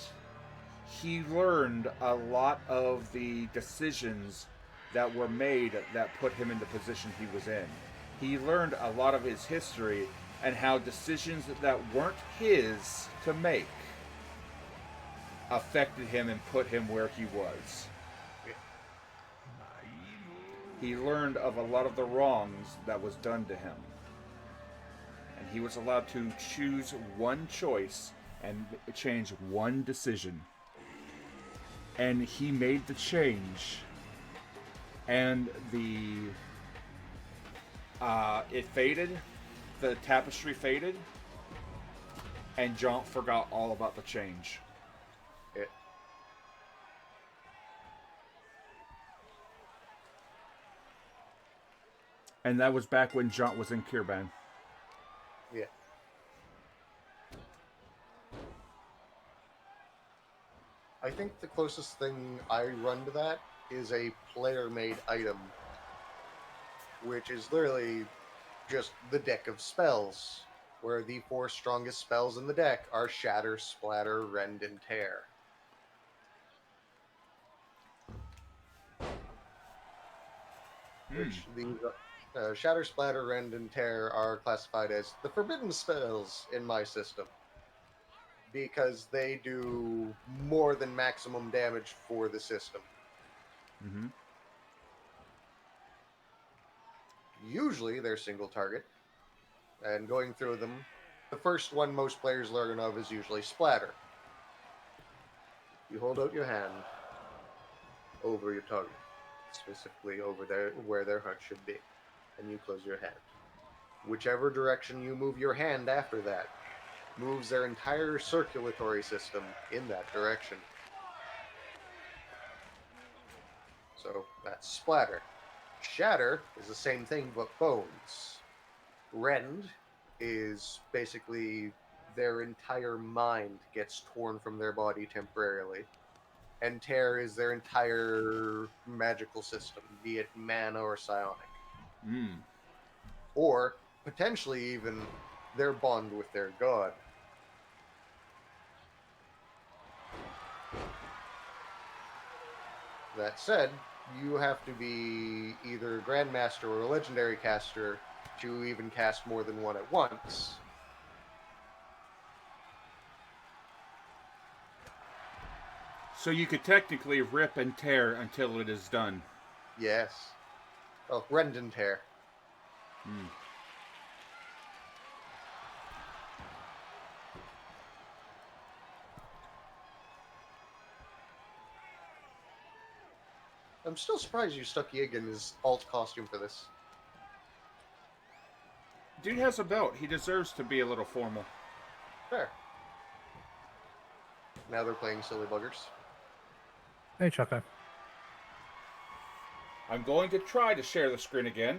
he learned a lot of the decisions that were made that put him in the position he was in. He learned a lot of his history and how decisions that weren't his to make affected him and put him where he was. He learned of a lot of the wrongs that was done to him. And he was allowed to choose one choice and change one decision. And he made the change. And it faded. The tapestry faded. And Jaunt forgot all about the change. And that was back when Jaunt was in Kirban. Yeah. I think the closest thing I run to that is a player-made item, which is literally just the deck of spells, where the 4 strongest spells in the deck are Shatter, Splatter, Rend, and Tear. Which these Shatter, Splatter, Rend, and Tear are classified as the forbidden spells in my system, because they do more than maximum damage for the system. Mm-hmm. Usually they're single target, and going through them, the first one most players learn of is usually Splatter. You hold out your hand over your target, specifically over there where their heart should be, and you close your hand. Whichever direction you move your hand after that moves their entire circulatory system in that direction. So that's splatter. Shatter is the same thing, but bones. Rend is basically their entire mind gets torn from their body temporarily. And tear is their entire magical system, be it mana or psionic. Mm. Or potentially even their bond with their god. That said, you have to be either a Grandmaster or a Legendary caster to even cast more than one at once. So you could technically rip and tear until it is done. Yes. Oh, rend and tear. Mm. I'm still surprised you stuck Yig in his alt costume for this. Dude has a belt. He deserves to be a little formal. Fair. Now they're playing silly buggers. Hey, Choco. I'm going to try to share the screen again.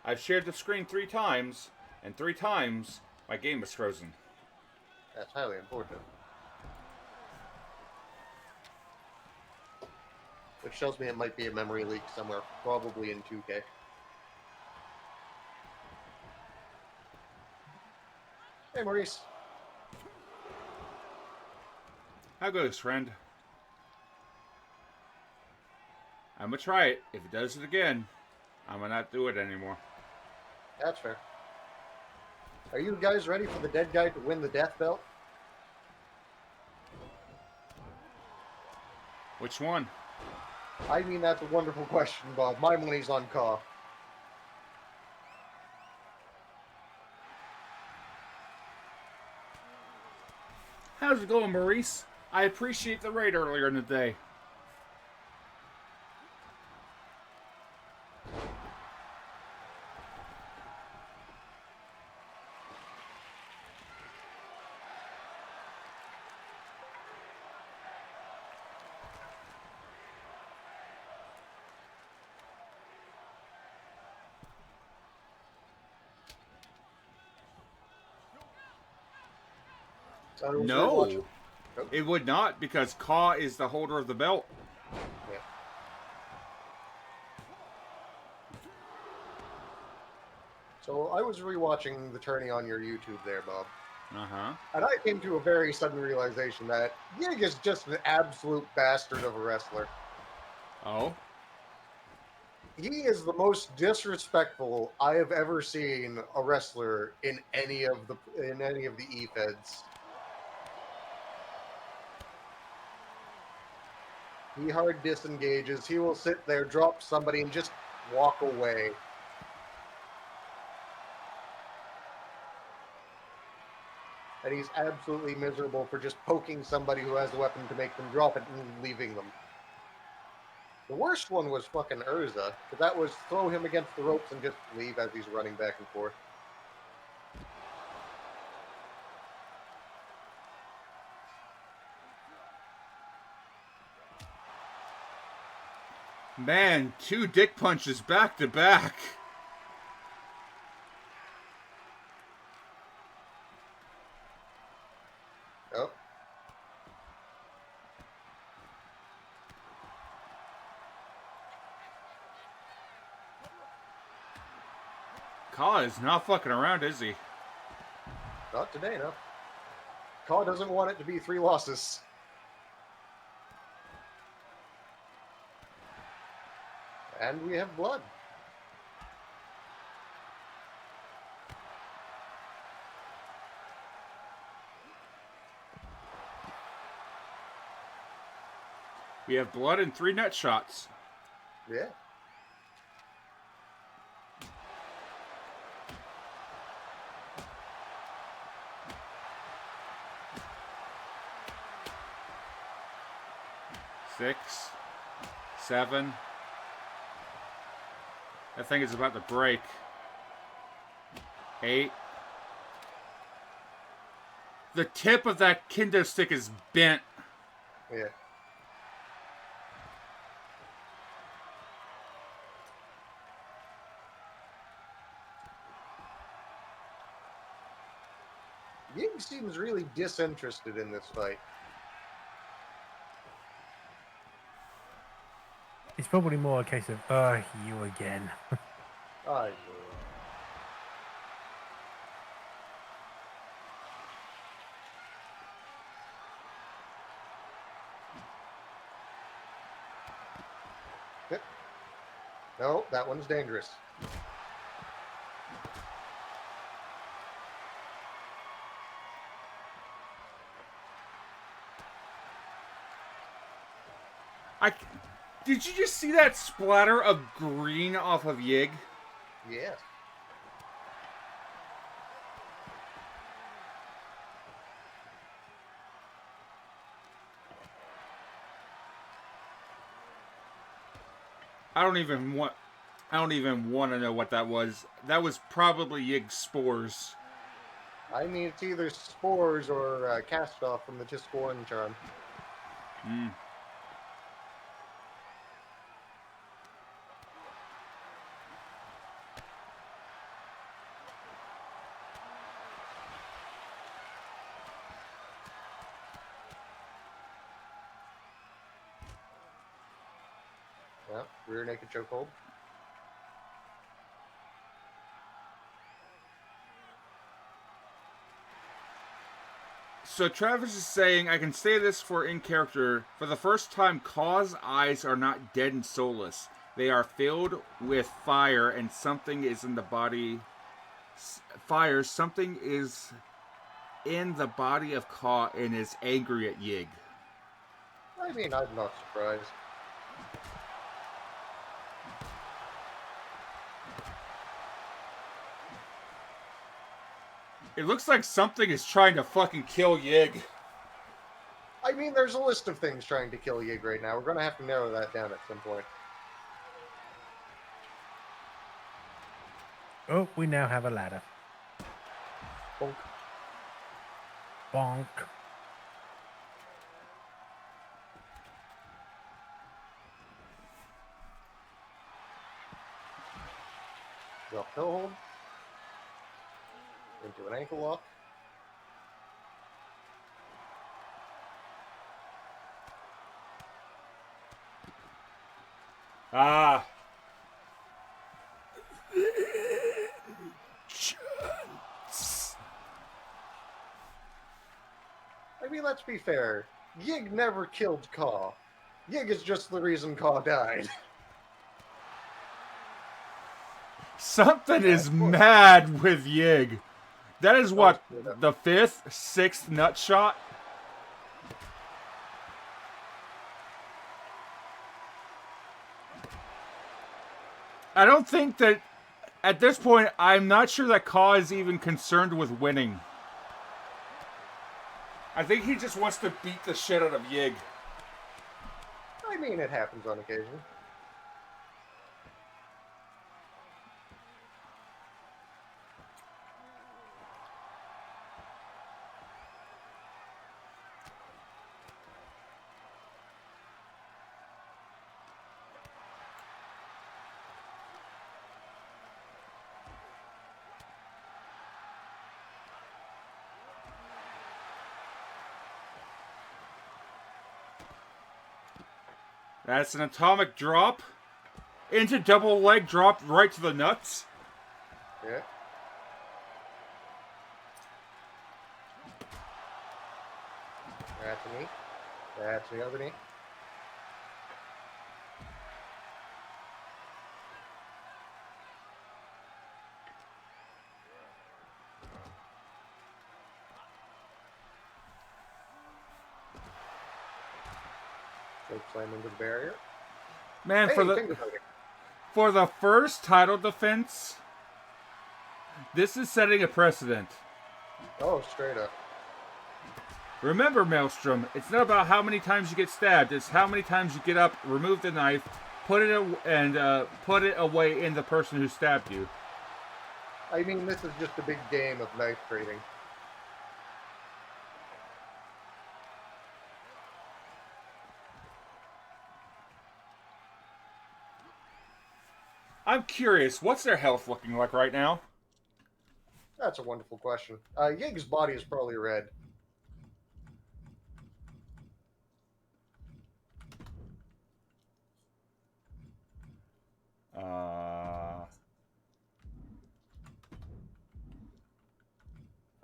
I've shared the screen 3 times, and 3 times my game is frozen. That's highly important. Which tells me it might be a memory leak somewhere, probably in 2K. Hey, Maurice. How goes, friend? I'm gonna try it. If it does it again, I'm gonna not do it anymore. That's fair. Are you guys ready for the dead guy to win the death belt? Which one? I mean, that's a wonderful question, Bob. My money's on Kaw. How's it going, Maurice? I appreciate the raid earlier in the day. No, it would not, because Ka is the holder of the belt. Yeah. So I was rewatching the tourney on your YouTube there, Bob. Uh-huh. And I came to a very sudden realization that Yig is just an absolute bastard of a wrestler. Oh? He is the most disrespectful I have ever seen a wrestler in any of the E-Feds. He hard disengages. He will sit there, drop somebody, and just walk away. And he's absolutely miserable for just poking somebody who has a weapon to make them drop it and leaving them. The worst one was fucking Urza, because that was throw him against the ropes and just leave as he's running back and forth. Man, 2 dick punches back to back. Oh. Ka is not fucking around, is he? Not today, no. Kaw doesn't want it to be 3 losses. And we have blood. We have blood and 3 nut shots. Yeah. Six, 7. That thing is about to break. 8. The tip of that kendo stick is bent. Yeah. Yig seems really disinterested in this fight. It's probably more a case of, you again. I No, that one's dangerous. Did you just see that splatter of green off of Yig? Yes. I don't even want to know what that was. That was probably Yig's spores. I mean, it's either spores or cast off from the Tiscoran charm. Hmm. Yeah, rear naked chokehold. So Travis is saying, I can say this for in character. For the first time, Kaw's eyes are not dead and soulless. They are filled with fire, and something is in the body. Fire, something is in the body of Kaw and is angry at Yig. I mean, I'm not surprised. It looks like something is trying to fucking kill Yig. I mean, there's a list of things trying to kill Yig right now. We're going to have to narrow that down at some point. Oh, we now have a ladder. Bonk. Bonk. Drop toe hold. Into an ankle lock. Ah. I mean, let's be fair. Yig never killed Kaw. Yig is just the reason Kaw died. Something is mad with Yig. That is what, the 5th, 6th nut shot? I don't think that, at this point, I'm not sure that Kaw is even concerned with winning. I think he just wants to beat the shit out of Yig. I mean, it happens on occasion. That's an atomic drop. Into double leg drop right to the nuts. Yeah. That's a knee. That's the other knee. Choke slam into the barrier. Man, Hey, for the first title defense, this is setting a precedent. Oh, straight up. Remember, Maelstrom, it's not about how many times you get stabbed. It's how many times you get up, remove the knife, put it away in the person who stabbed you. I mean, this is just a big game of knife trading. I'm curious, what's their health looking like right now? That's a wonderful question. Yig's body is probably red.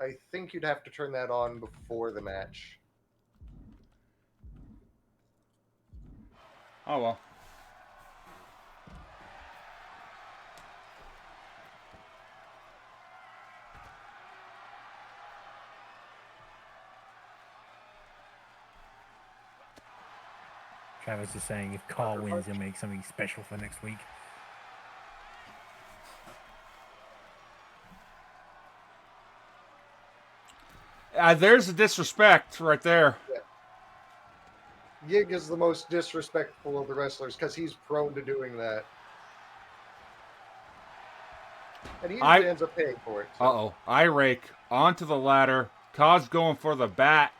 I think you'd have to turn that on before the match. Oh well. Travis is saying if Carl wins, he'll make something special for next week. There's the disrespect right there. Yig is the most disrespectful of the wrestlers because he's prone to doing that. And he usually ends up paying for it. So. Uh-oh. I rake onto the ladder. Kaz going for the bat.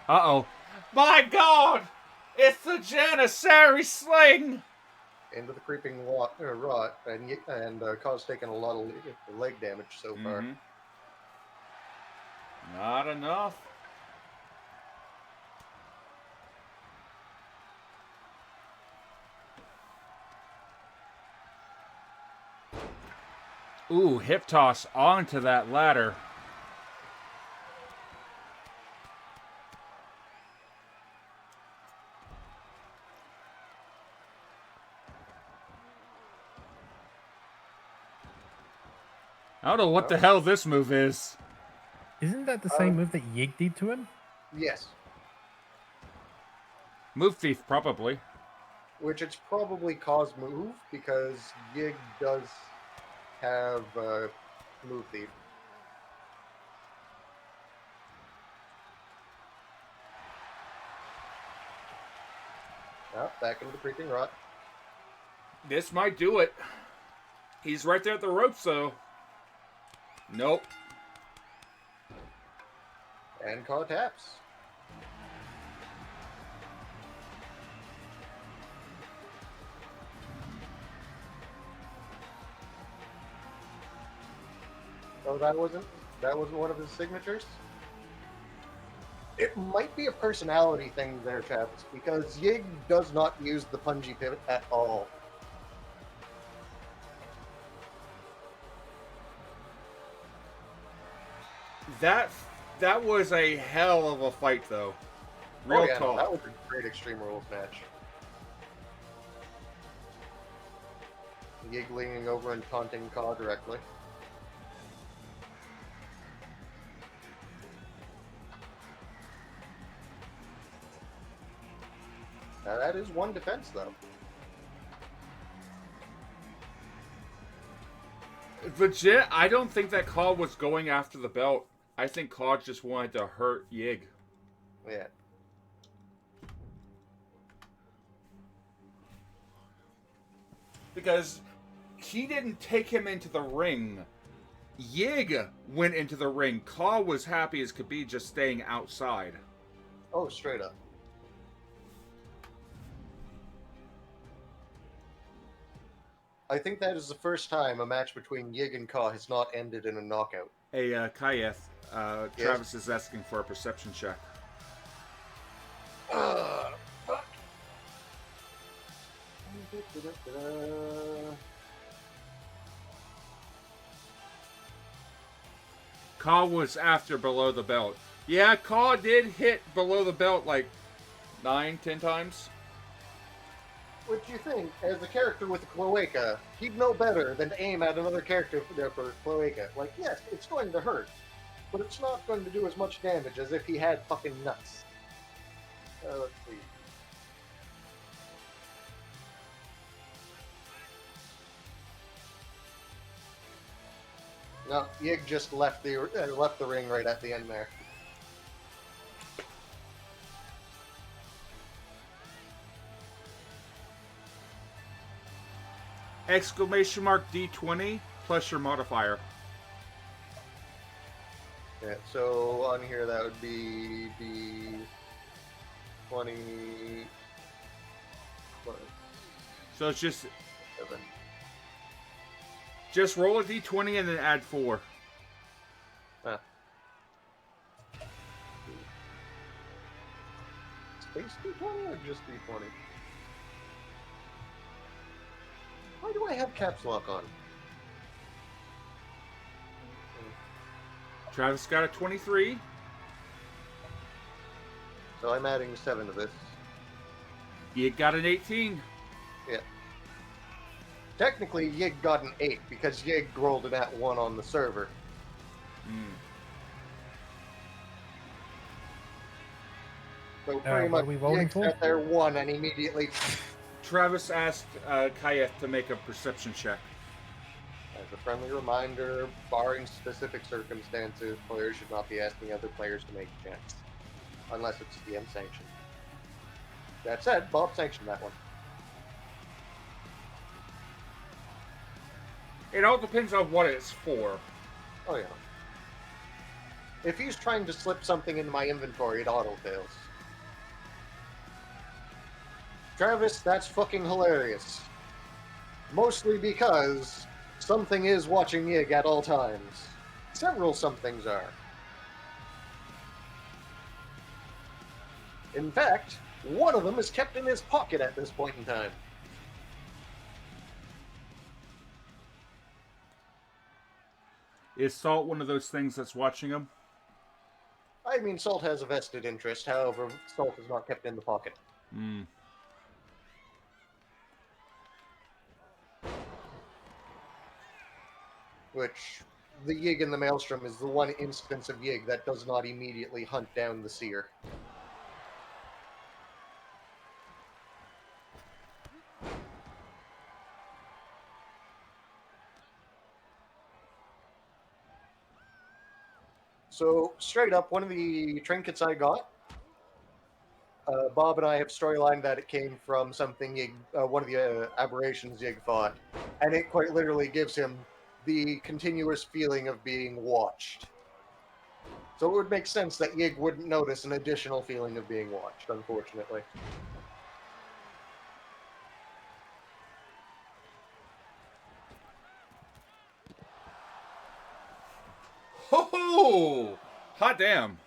Uh-oh. My God! It's the Janissary sling! Into the creeping rot, and Kaz taking a lot of leg damage so far. Not enough. Ooh, hip toss onto that ladder. I don't know what the hell this move is. Isn't that the same move that Yig did to him? Yes. Move thief, probably. Which it's probably Kaz move, because Yig does have move thief. Oh, back into the creeping rot. This might do it. He's right there at the ropes, though. Nope. And Kaz taps. Oh, that wasn't one of his signatures? It might be a personality thing there, chaps, because Yig does not use the punji pivot at all. That was a hell of a fight, though. Real talk. No, that was a great Extreme Rules match. Yig leaning over and taunting Kaz directly. Now that is one defense, though. Legit, I don't think that Kaz was going after the belt. I think Kaz just wanted to hurt Yig. Yeah. Because he didn't take him into the ring. Yig went into the ring. Kaz was happy as could be just staying outside. Oh, straight up. I think that is the first time a match between Yig and Kaz has not ended in a knockout. Hey, Kayeth, Yes? Travis is asking for a perception check. Fuck. Kaz was after below the belt. Yeah, Kaz did hit below the belt like 9-10 times. What do you think? As a character with a cloaca, he'd know better than to aim at another character for cloaca. Like, yes, it's going to hurt, but it's not going to do as much damage as if he had fucking nuts. Let's see. No, Yig just left the ring right at the end there. Exclamation mark D20 plus your modifier. Yeah, so on here that would be D20. So it's just 7. roll a d20 and then add 4. Ah. Space D20 or just D20? Why do I have caps lock on? Travis got a 23. So I'm adding 7 to this. You got an 18. Yeah. Technically, Yig got an 8 because Yig rolled an at 1 on the server. So pretty what much are we rolling Yig for? sat there 1 and immediately, Travis asked Kayeth to make a perception check. as a friendly reminder, barring specific circumstances, players should not be asking other players to make checks. Unless it's DM sanctioned. That said, Bob sanctioned that one. It all depends on what it's for. Oh yeah. If he's trying to slip something into my inventory, it auto-fails. Travis, that's fucking hilarious. Mostly because something is watching Yig at all times. Several somethings are. In fact, one of them is kept in his pocket at this point in time. Is Salt one of those things that's watching him? I mean, Salt has a vested interest, however, Salt is not kept in the pocket. Hmm. Which, the Yig in the Maelstrom is the one instance of Yig that does not immediately hunt down the seer. So, straight up, one of the trinkets I got, Bob and I have storylined that it came from something Yig, one of the aberrations Yig fought, and it quite literally gives him the continuous feeling of being watched. So it would make sense that Yig wouldn't notice an additional feeling of being watched, unfortunately. Ho ho! Hot damn.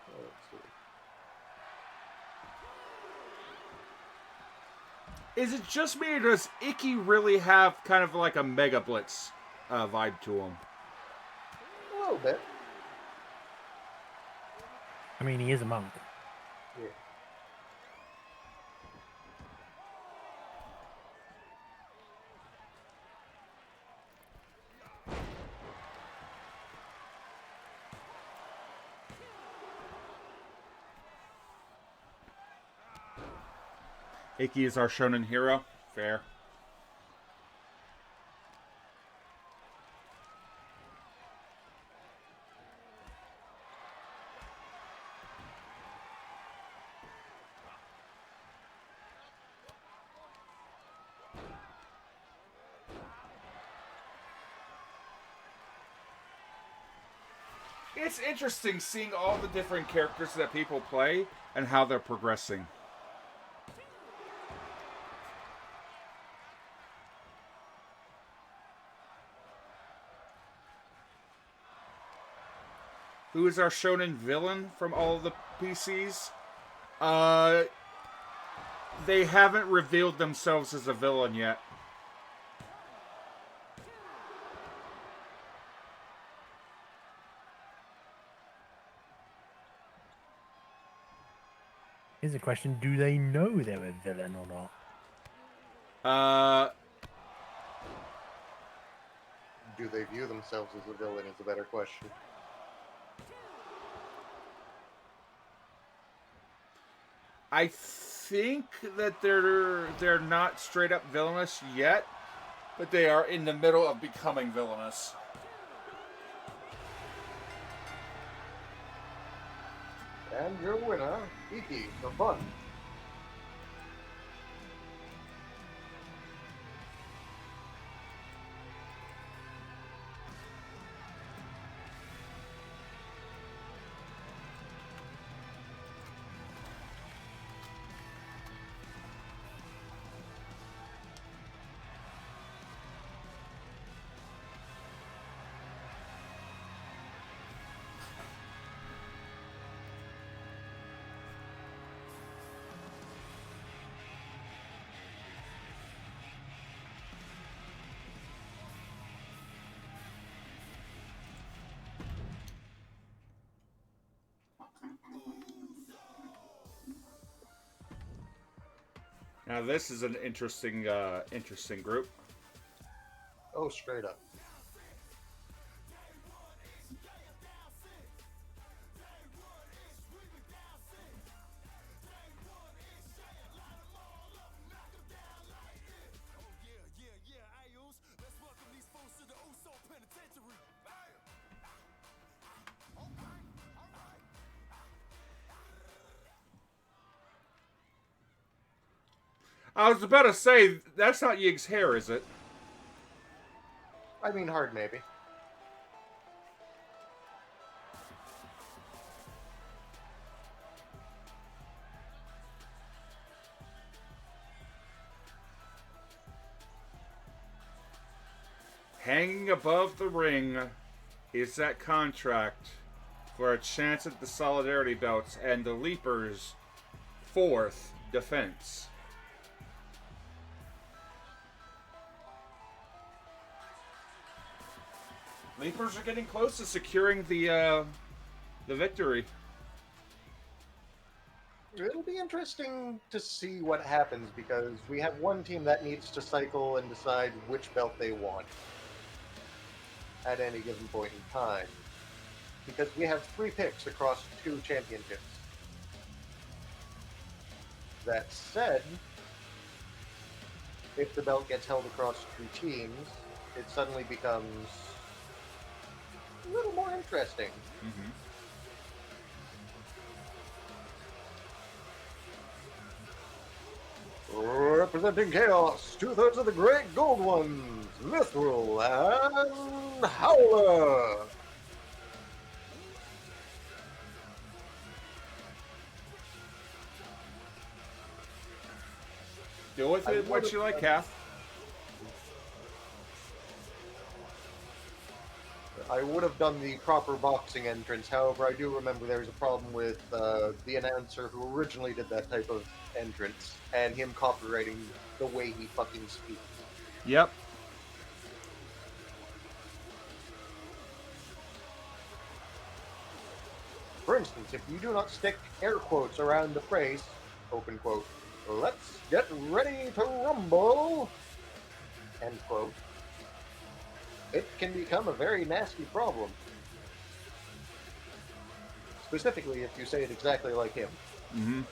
Let's see. Is it just me, or does Icky really have kind of like a Mega Blitz vibe to him? A little bit. I mean, he is a monk. Yeah. Icky is our shonen hero. Fair. It's interesting seeing all the different characters that people play and how they're progressing. Who is our shonen villain from all of the PCs? They haven't revealed themselves as a villain yet. Here's a question: do they know they're a villain or not? Do they view themselves as a villain is a better question. I think that they're not straight up villainous yet, but they are in the middle of becoming villainous. And your winner, Iki, the fun. Now this is an interesting group. Oh, straight up. I was about to say, that's not Yig's hair, is it? I mean, hard maybe. Hanging above the ring is that contract for a chance at the Solidarity Belts and the Leapers' 4th defense. Leapers are getting close to securing the victory. It'll be interesting to see what happens because we have one team that needs to cycle and decide which belt they want at any given point in time. Because we have 3 picks across 2 championships. That said, if the belt gets held across 2 teams, it suddenly becomes a little more interesting. Mm-hmm. Representing Chaos, 2/3 of the Great Gold Ones, Mithril and Howler. Deal with it what you like, Kath. I would have done the proper boxing entrance, however, I do remember there was a problem with the announcer who originally did that type of entrance, and him copywriting the way he fucking speaks. Yep. For instance, if you do not stick air quotes around the phrase, open quote, let's get ready to rumble, end quote, it can become a very nasty problem. Specifically if you say it exactly like him. Mm-hmm.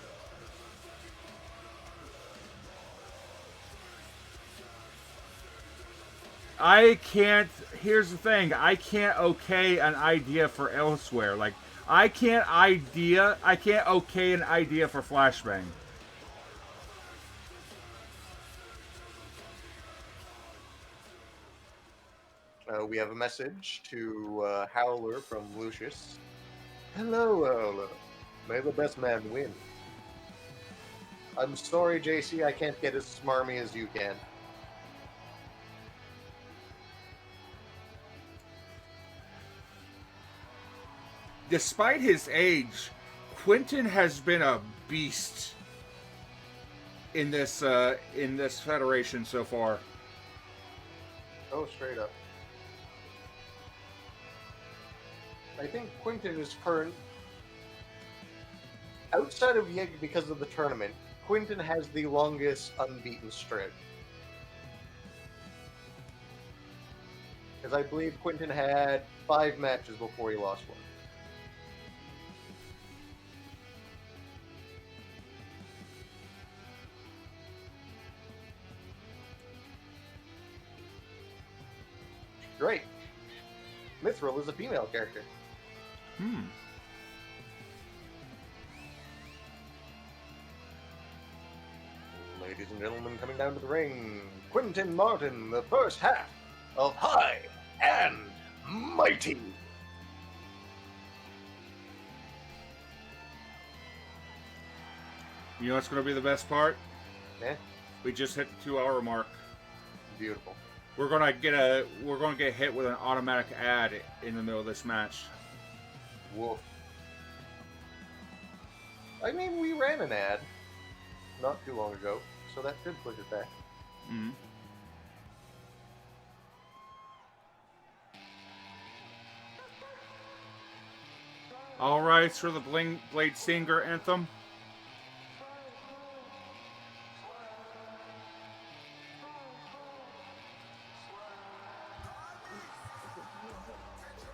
I can't. Here's the thing. I can't okay an idea for elsewhere. Like I can't okay an idea for Flashbang. We have a message to Howler from Lucius. Hello, Howler. May the best man win. I'm sorry, JC, I can't get as smarmy as you can. Despite his age, Quentin has been a beast in this federation so far. Oh, straight up. I think Quentin is current. Outside of Yig because of the tournament, Quentin has the longest unbeaten streak. Because I believe Quentin had 5 matches before he lost one. Great. Mithril is a female character. Ladies and gentlemen, coming down to the ring, Quentin Martin, the first half of High and Mighty. You know what's going to be the best part? Eh? We just hit the 2-hour mark. Beautiful. We're gonna get hit with an automatic ad in the middle of this match. Woof. I mean, we ran an ad not too long ago, so that should push it back. Mm-hmm. All right, for the Blade Singer anthem.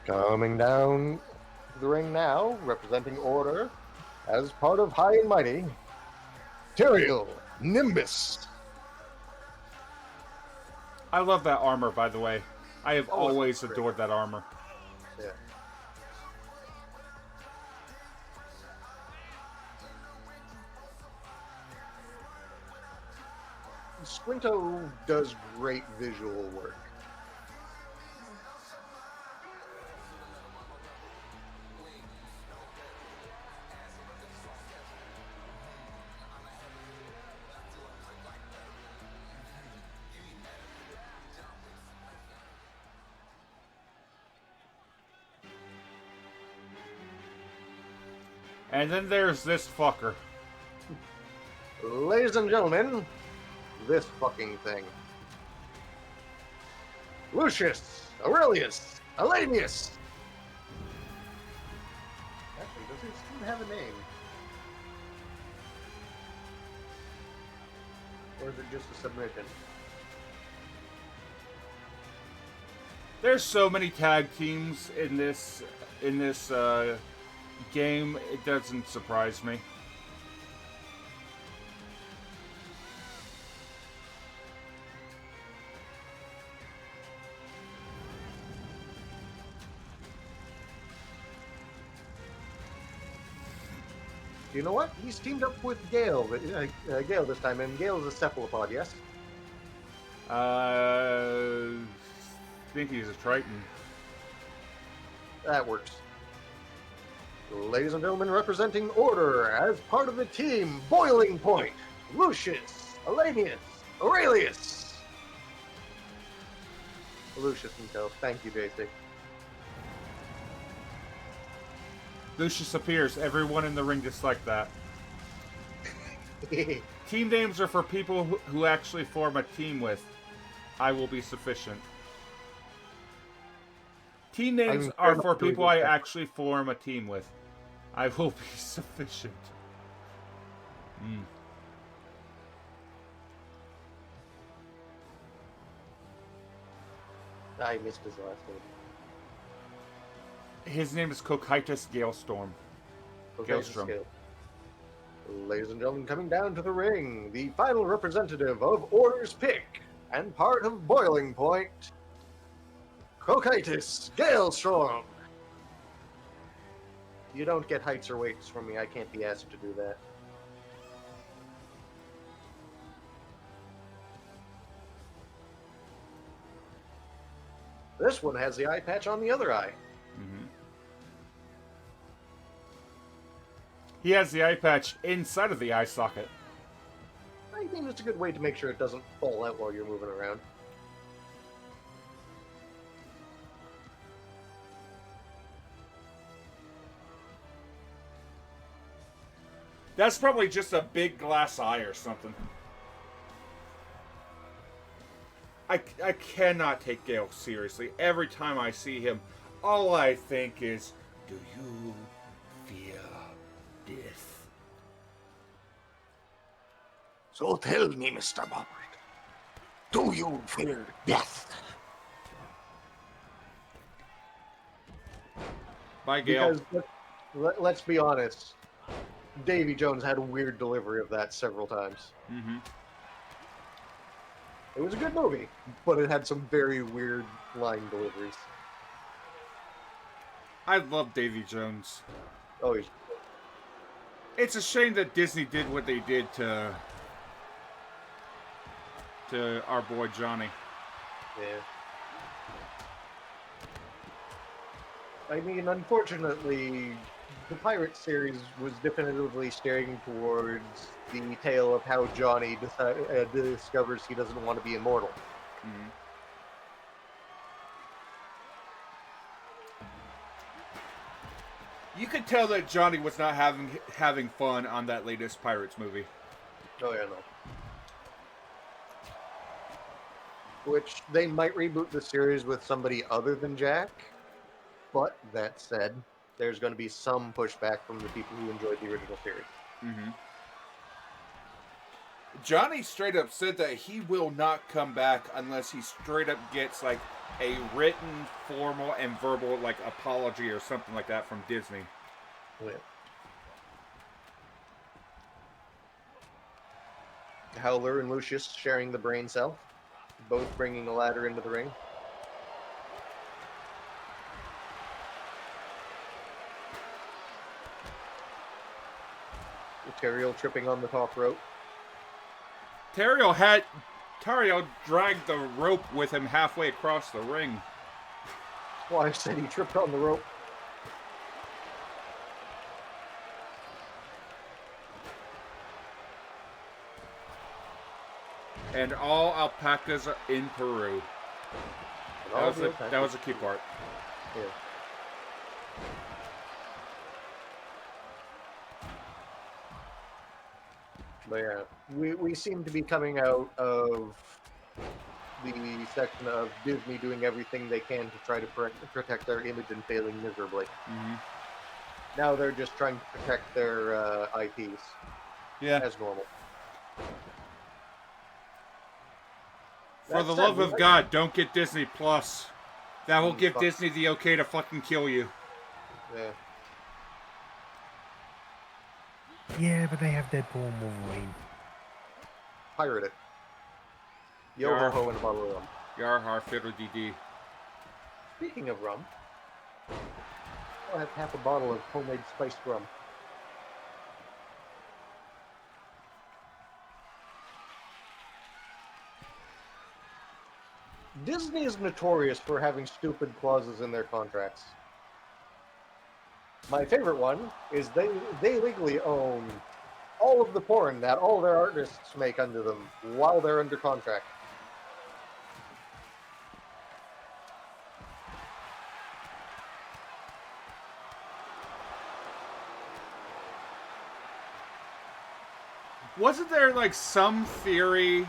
Coming down the ring now, representing Order, as part of High and Mighty, Tyrael Nimbus. I love that armor, by the way. I have Oh, it's always great. adored that armor. Yeah. Squinto does great visual work. And then there's this fucker. Ladies and gentlemen, this fucking thing. Lucius Aurelius Alanius. Actually, does it still have a name? Or is it just a submission? There's so many tag teams in this game. It doesn't surprise me. You know what? He's teamed up with Gale, Gale this time, and Gale is a cephalopod, yes? I think he's a Triton. That works. Ladies and gentlemen, representing Order as part of the team, Boiling Point, Lucius Alanius Aurelius. Lucius himself. Thank you, JC. Lucius appears. Everyone in the ring disliked that. Team names are for people who actually form a team with. I will be sufficient. Team names are for people I actually form a team with. I will be sufficient. I missed his last name. His name is Cocytus Galestorm. Maelstrom. Ladies and gentlemen, coming down to the ring, the final representative of Order's pick and part of Boiling Point, Cocytus Galestorm. You don't get heights or weights from me. I can't be asked to do that. This one has the eye patch on the other eye. Mm-hmm. He has the eye patch inside of the eye socket. I think it's a good way to make sure it doesn't fall out while you're moving around. That's probably just a big glass eye or something. I cannot take Gale seriously. Every time I see him, all I think is, do you fear death? So tell me, Mr. Bob, do you fear death? Bye, Gale. Because let's be honest, Davy Jones had a weird delivery of that several times. Mm-hmm. It was a good movie, but it had some very weird line deliveries. I love Davy Jones. Oh, he's... It's a shame that Disney did what they did to our boy Johnny. yeah. I mean, unfortunately, the Pirate series was definitively steering towards the tale of how Johnny discovers he doesn't want to be immortal. Mm-hmm. You could tell that Johnny was not having fun on that latest Pirates movie. Oh, yeah, no. Which, they might reboot the series with somebody other than Jack, but that said, there's going to be some pushback from the people who enjoyed the original series. Mm-hmm. Johnny straight up said that he will not come back unless he straight up gets, like, a written, formal, and verbal like apology or something like that from Disney. Yeah. Howler and Lucius sharing the brain cell, both bringing a ladder into the ring. Ontario tripping on the top rope. Tario dragged the rope with him halfway across the ring. Well, I said he tripped on the rope. And all alpacas are in Peru. That was a key part. Yeah. But yeah, we seem to be coming out of the section of Disney doing everything they can to try to protect their image and failing miserably. Mm-hmm. Now they're just trying to protect their IPs as normal. For the love of God, don't get Disney Plus. That will give Disney the okay to fucking kill you. Yeah. Yeah, but they have Deadpool and Wolverine. Pirate it. Yo ho ho and a bottle of rum. Yarhar fiddle dee. Speaking of rum, I'll have half a bottle of homemade spiced rum. Disney is notorious for having stupid clauses in their contracts. My favorite one is they legally own all of the porn that all their artists make under them while they're under contract. Wasn't there like some theory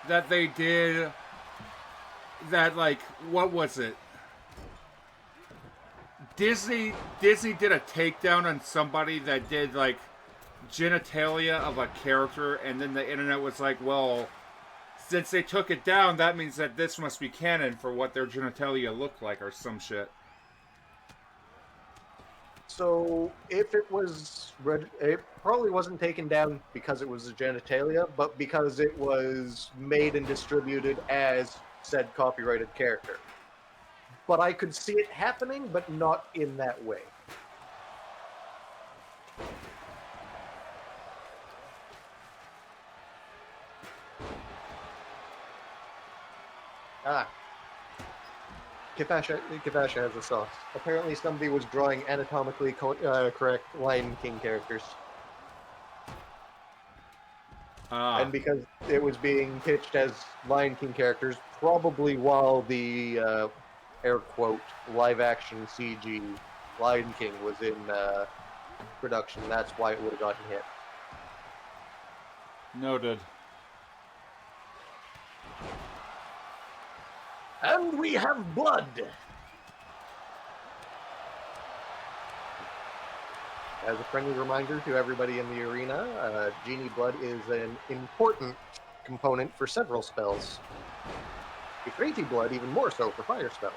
that they did that like what was it? Disney did a takedown on somebody that did like genitalia of a character, and then the internet was like, well, since they took it down, that means that this must be canon for what their genitalia looked like or some shit. So if it was, it probably wasn't taken down because it was a genitalia, but because it was made and distributed as said copyrighted character. But I could see it happening, but not in that way. Kifasha has a sauce. Apparently somebody was drawing anatomically correct Lion King characters. And because it was being pitched as Lion King characters, probably while the air quote live action CG Lion King was in production, that's why it would have gotten hit. Noted. And we have blood! As a friendly reminder to everybody in the arena, Genie Blood is an important component for several spells. Ifriti Blood even more so for fire spells.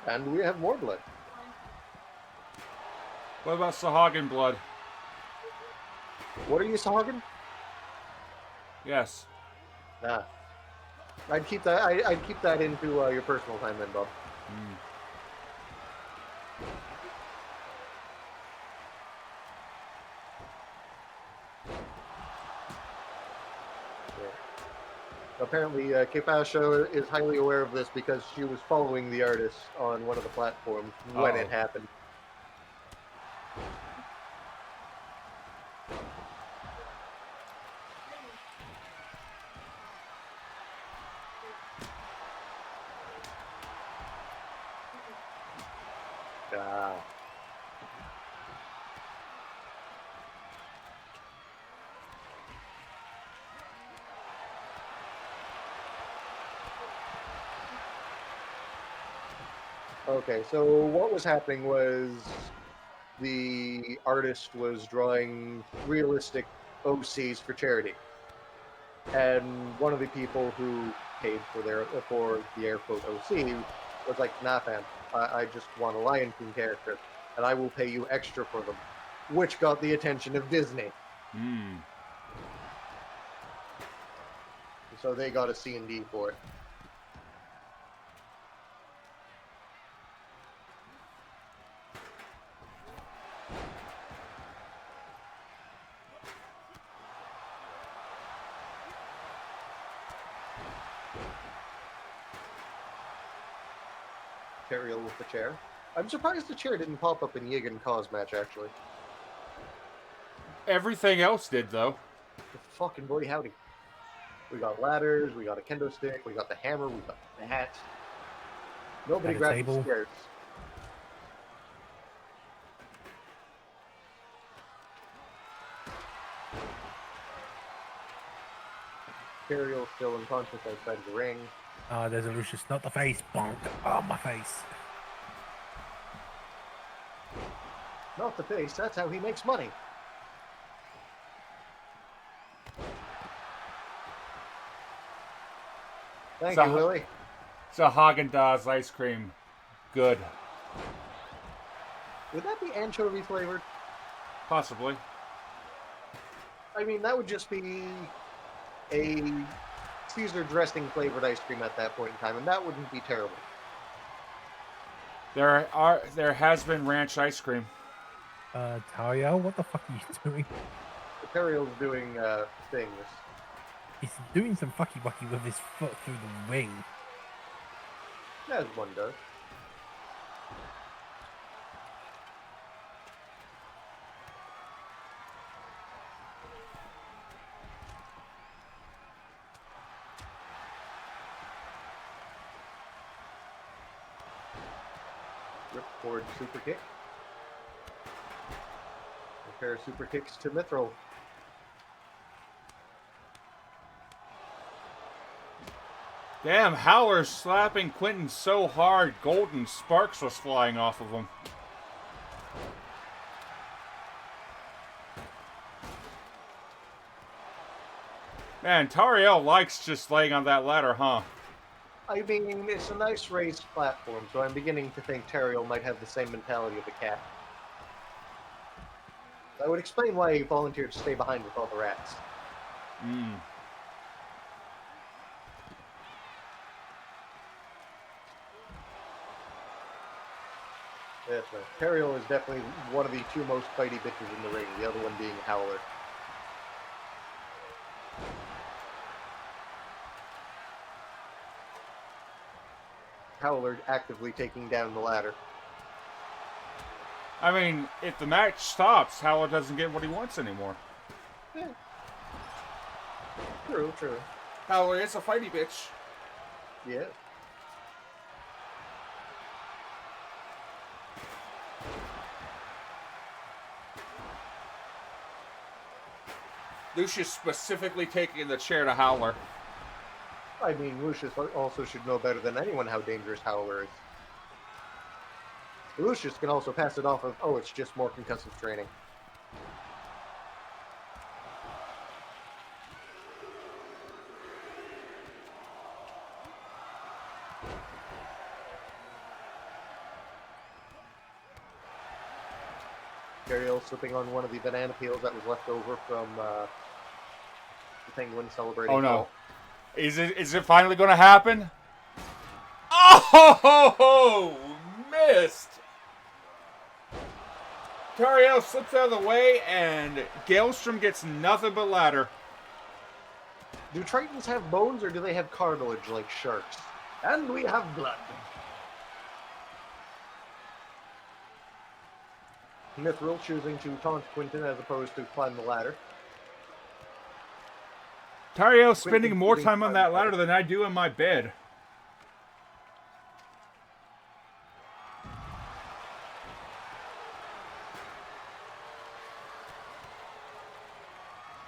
And we have more blood. What about Sahagin blood? What are you, Sahagin? Yes. Nah. I'd keep that. I'd keep that into your personal time, then, Bob. Yeah. Apparently, Kipasha is highly aware of this because she was following the artist on one of the platforms when it happened. Okay, so what was happening was the artist was drawing realistic OCs for charity. And one of the people who paid for the air quote OC was like, "Nah, fam, I just want a Lion King character, and I will pay you extra for them," which got the attention of Disney. Hmm. So they got a C&D for it. Teriel with the chair. I'm surprised the chair didn't pop up in Yig and Kaw's match, actually. Everything else did, though. Fucking boy howdy. We got ladders, we got a kendo stick, we got the hammer, we got the hat. Nobody Got a grabbed the table. stairs. Teriel still unconscious outside the ring. There's a Lucius, not the face. Bonk. Oh, my face. Not the face, that's how he makes money. Thank So- you, Willie. It's a Haagen-Dazs ice cream. Good. Would that be anchovy flavored? Possibly. I mean, that would just be a Caesar dressing flavored ice cream at that point in time, and that wouldn't be terrible. There has been ranch ice cream. Tario, what the fuck are you doing? Teriel's doing things. He's doing some fucky wucky with his foot through the ring. As one does. Ripcord super kick. A pair of super kicks to Mithril. Damn, Howler's slapping Quentin so hard, golden sparks was flying off of him. Man, Tariel likes just laying on that ladder, huh? I mean, it's a nice raised platform, so I'm beginning to think Teriel might have the same mentality of the cat. That would explain why he volunteered to stay behind with all the rats. Hmm. Yes, man. Teriel is definitely one of the two most fighty bitches in the ring, the other one being Howler. Howler actively taking down the ladder. I mean, if the match stops, Howler doesn't get what he wants anymore. Yeah. True, true. Howler is a fighty bitch. Yeah. Lucius specifically taking the chair to Howler. I mean, Lucius also should know better than anyone how dangerous Howler is. Lucius can also pass it off of, oh, it's just more concussive training. Teriel slipping on one of the banana peels that was left over from the Penguin celebrating. Oh no. Is it finally going to happen? Oh, missed. Tariel slips out of the way, and Maelstrom gets nothing but ladder. Do Tritons have bones, or do they have cartilage like sharks? And we have blood. Mithril choosing to taunt Quentin as opposed to climb the ladder. Tariel spending more time on that ladder than I do in my bed.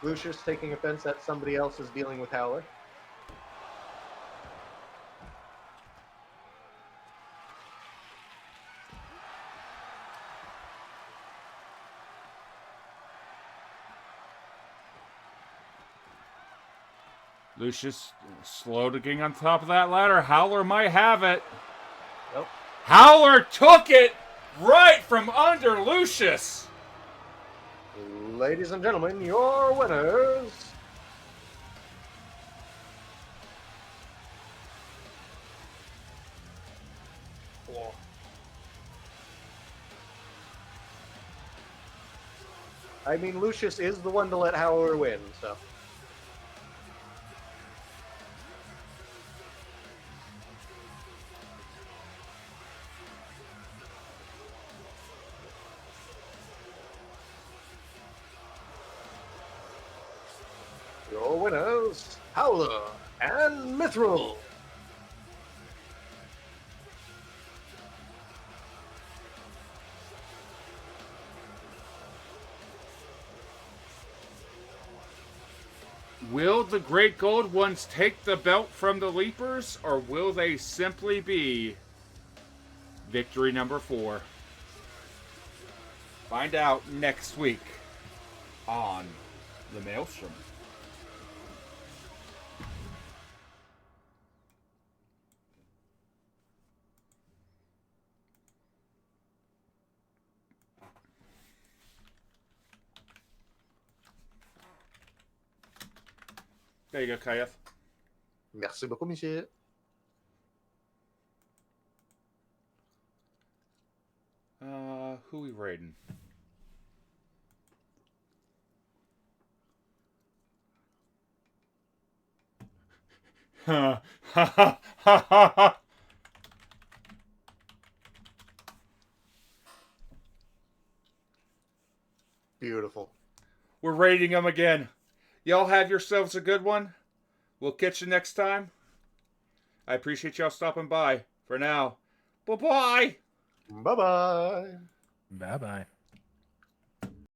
Lucius taking offense that somebody else is dealing with Howler. Lucius slow to getting on top of that ladder. Howler might have it. Nope. Howler took it right from under Lucius. Ladies and gentlemen, your winners. I mean, Lucius is the one to let Howler win, so. Your winners, Howler and Mithril. Will the Great Gold Ones take the belt from the Leapers, or will they simply be victory number 4? Find out next week on the Maelstrom. There you go, Kayeth. Merci beaucoup, monsieur. Who we raiding? Ha ha ha ha ha. Beautiful. We're raiding them again. Y'all have yourselves a good one. We'll catch you next time. I appreciate y'all stopping by. For now, bye-bye. Bye-bye. Bye bye.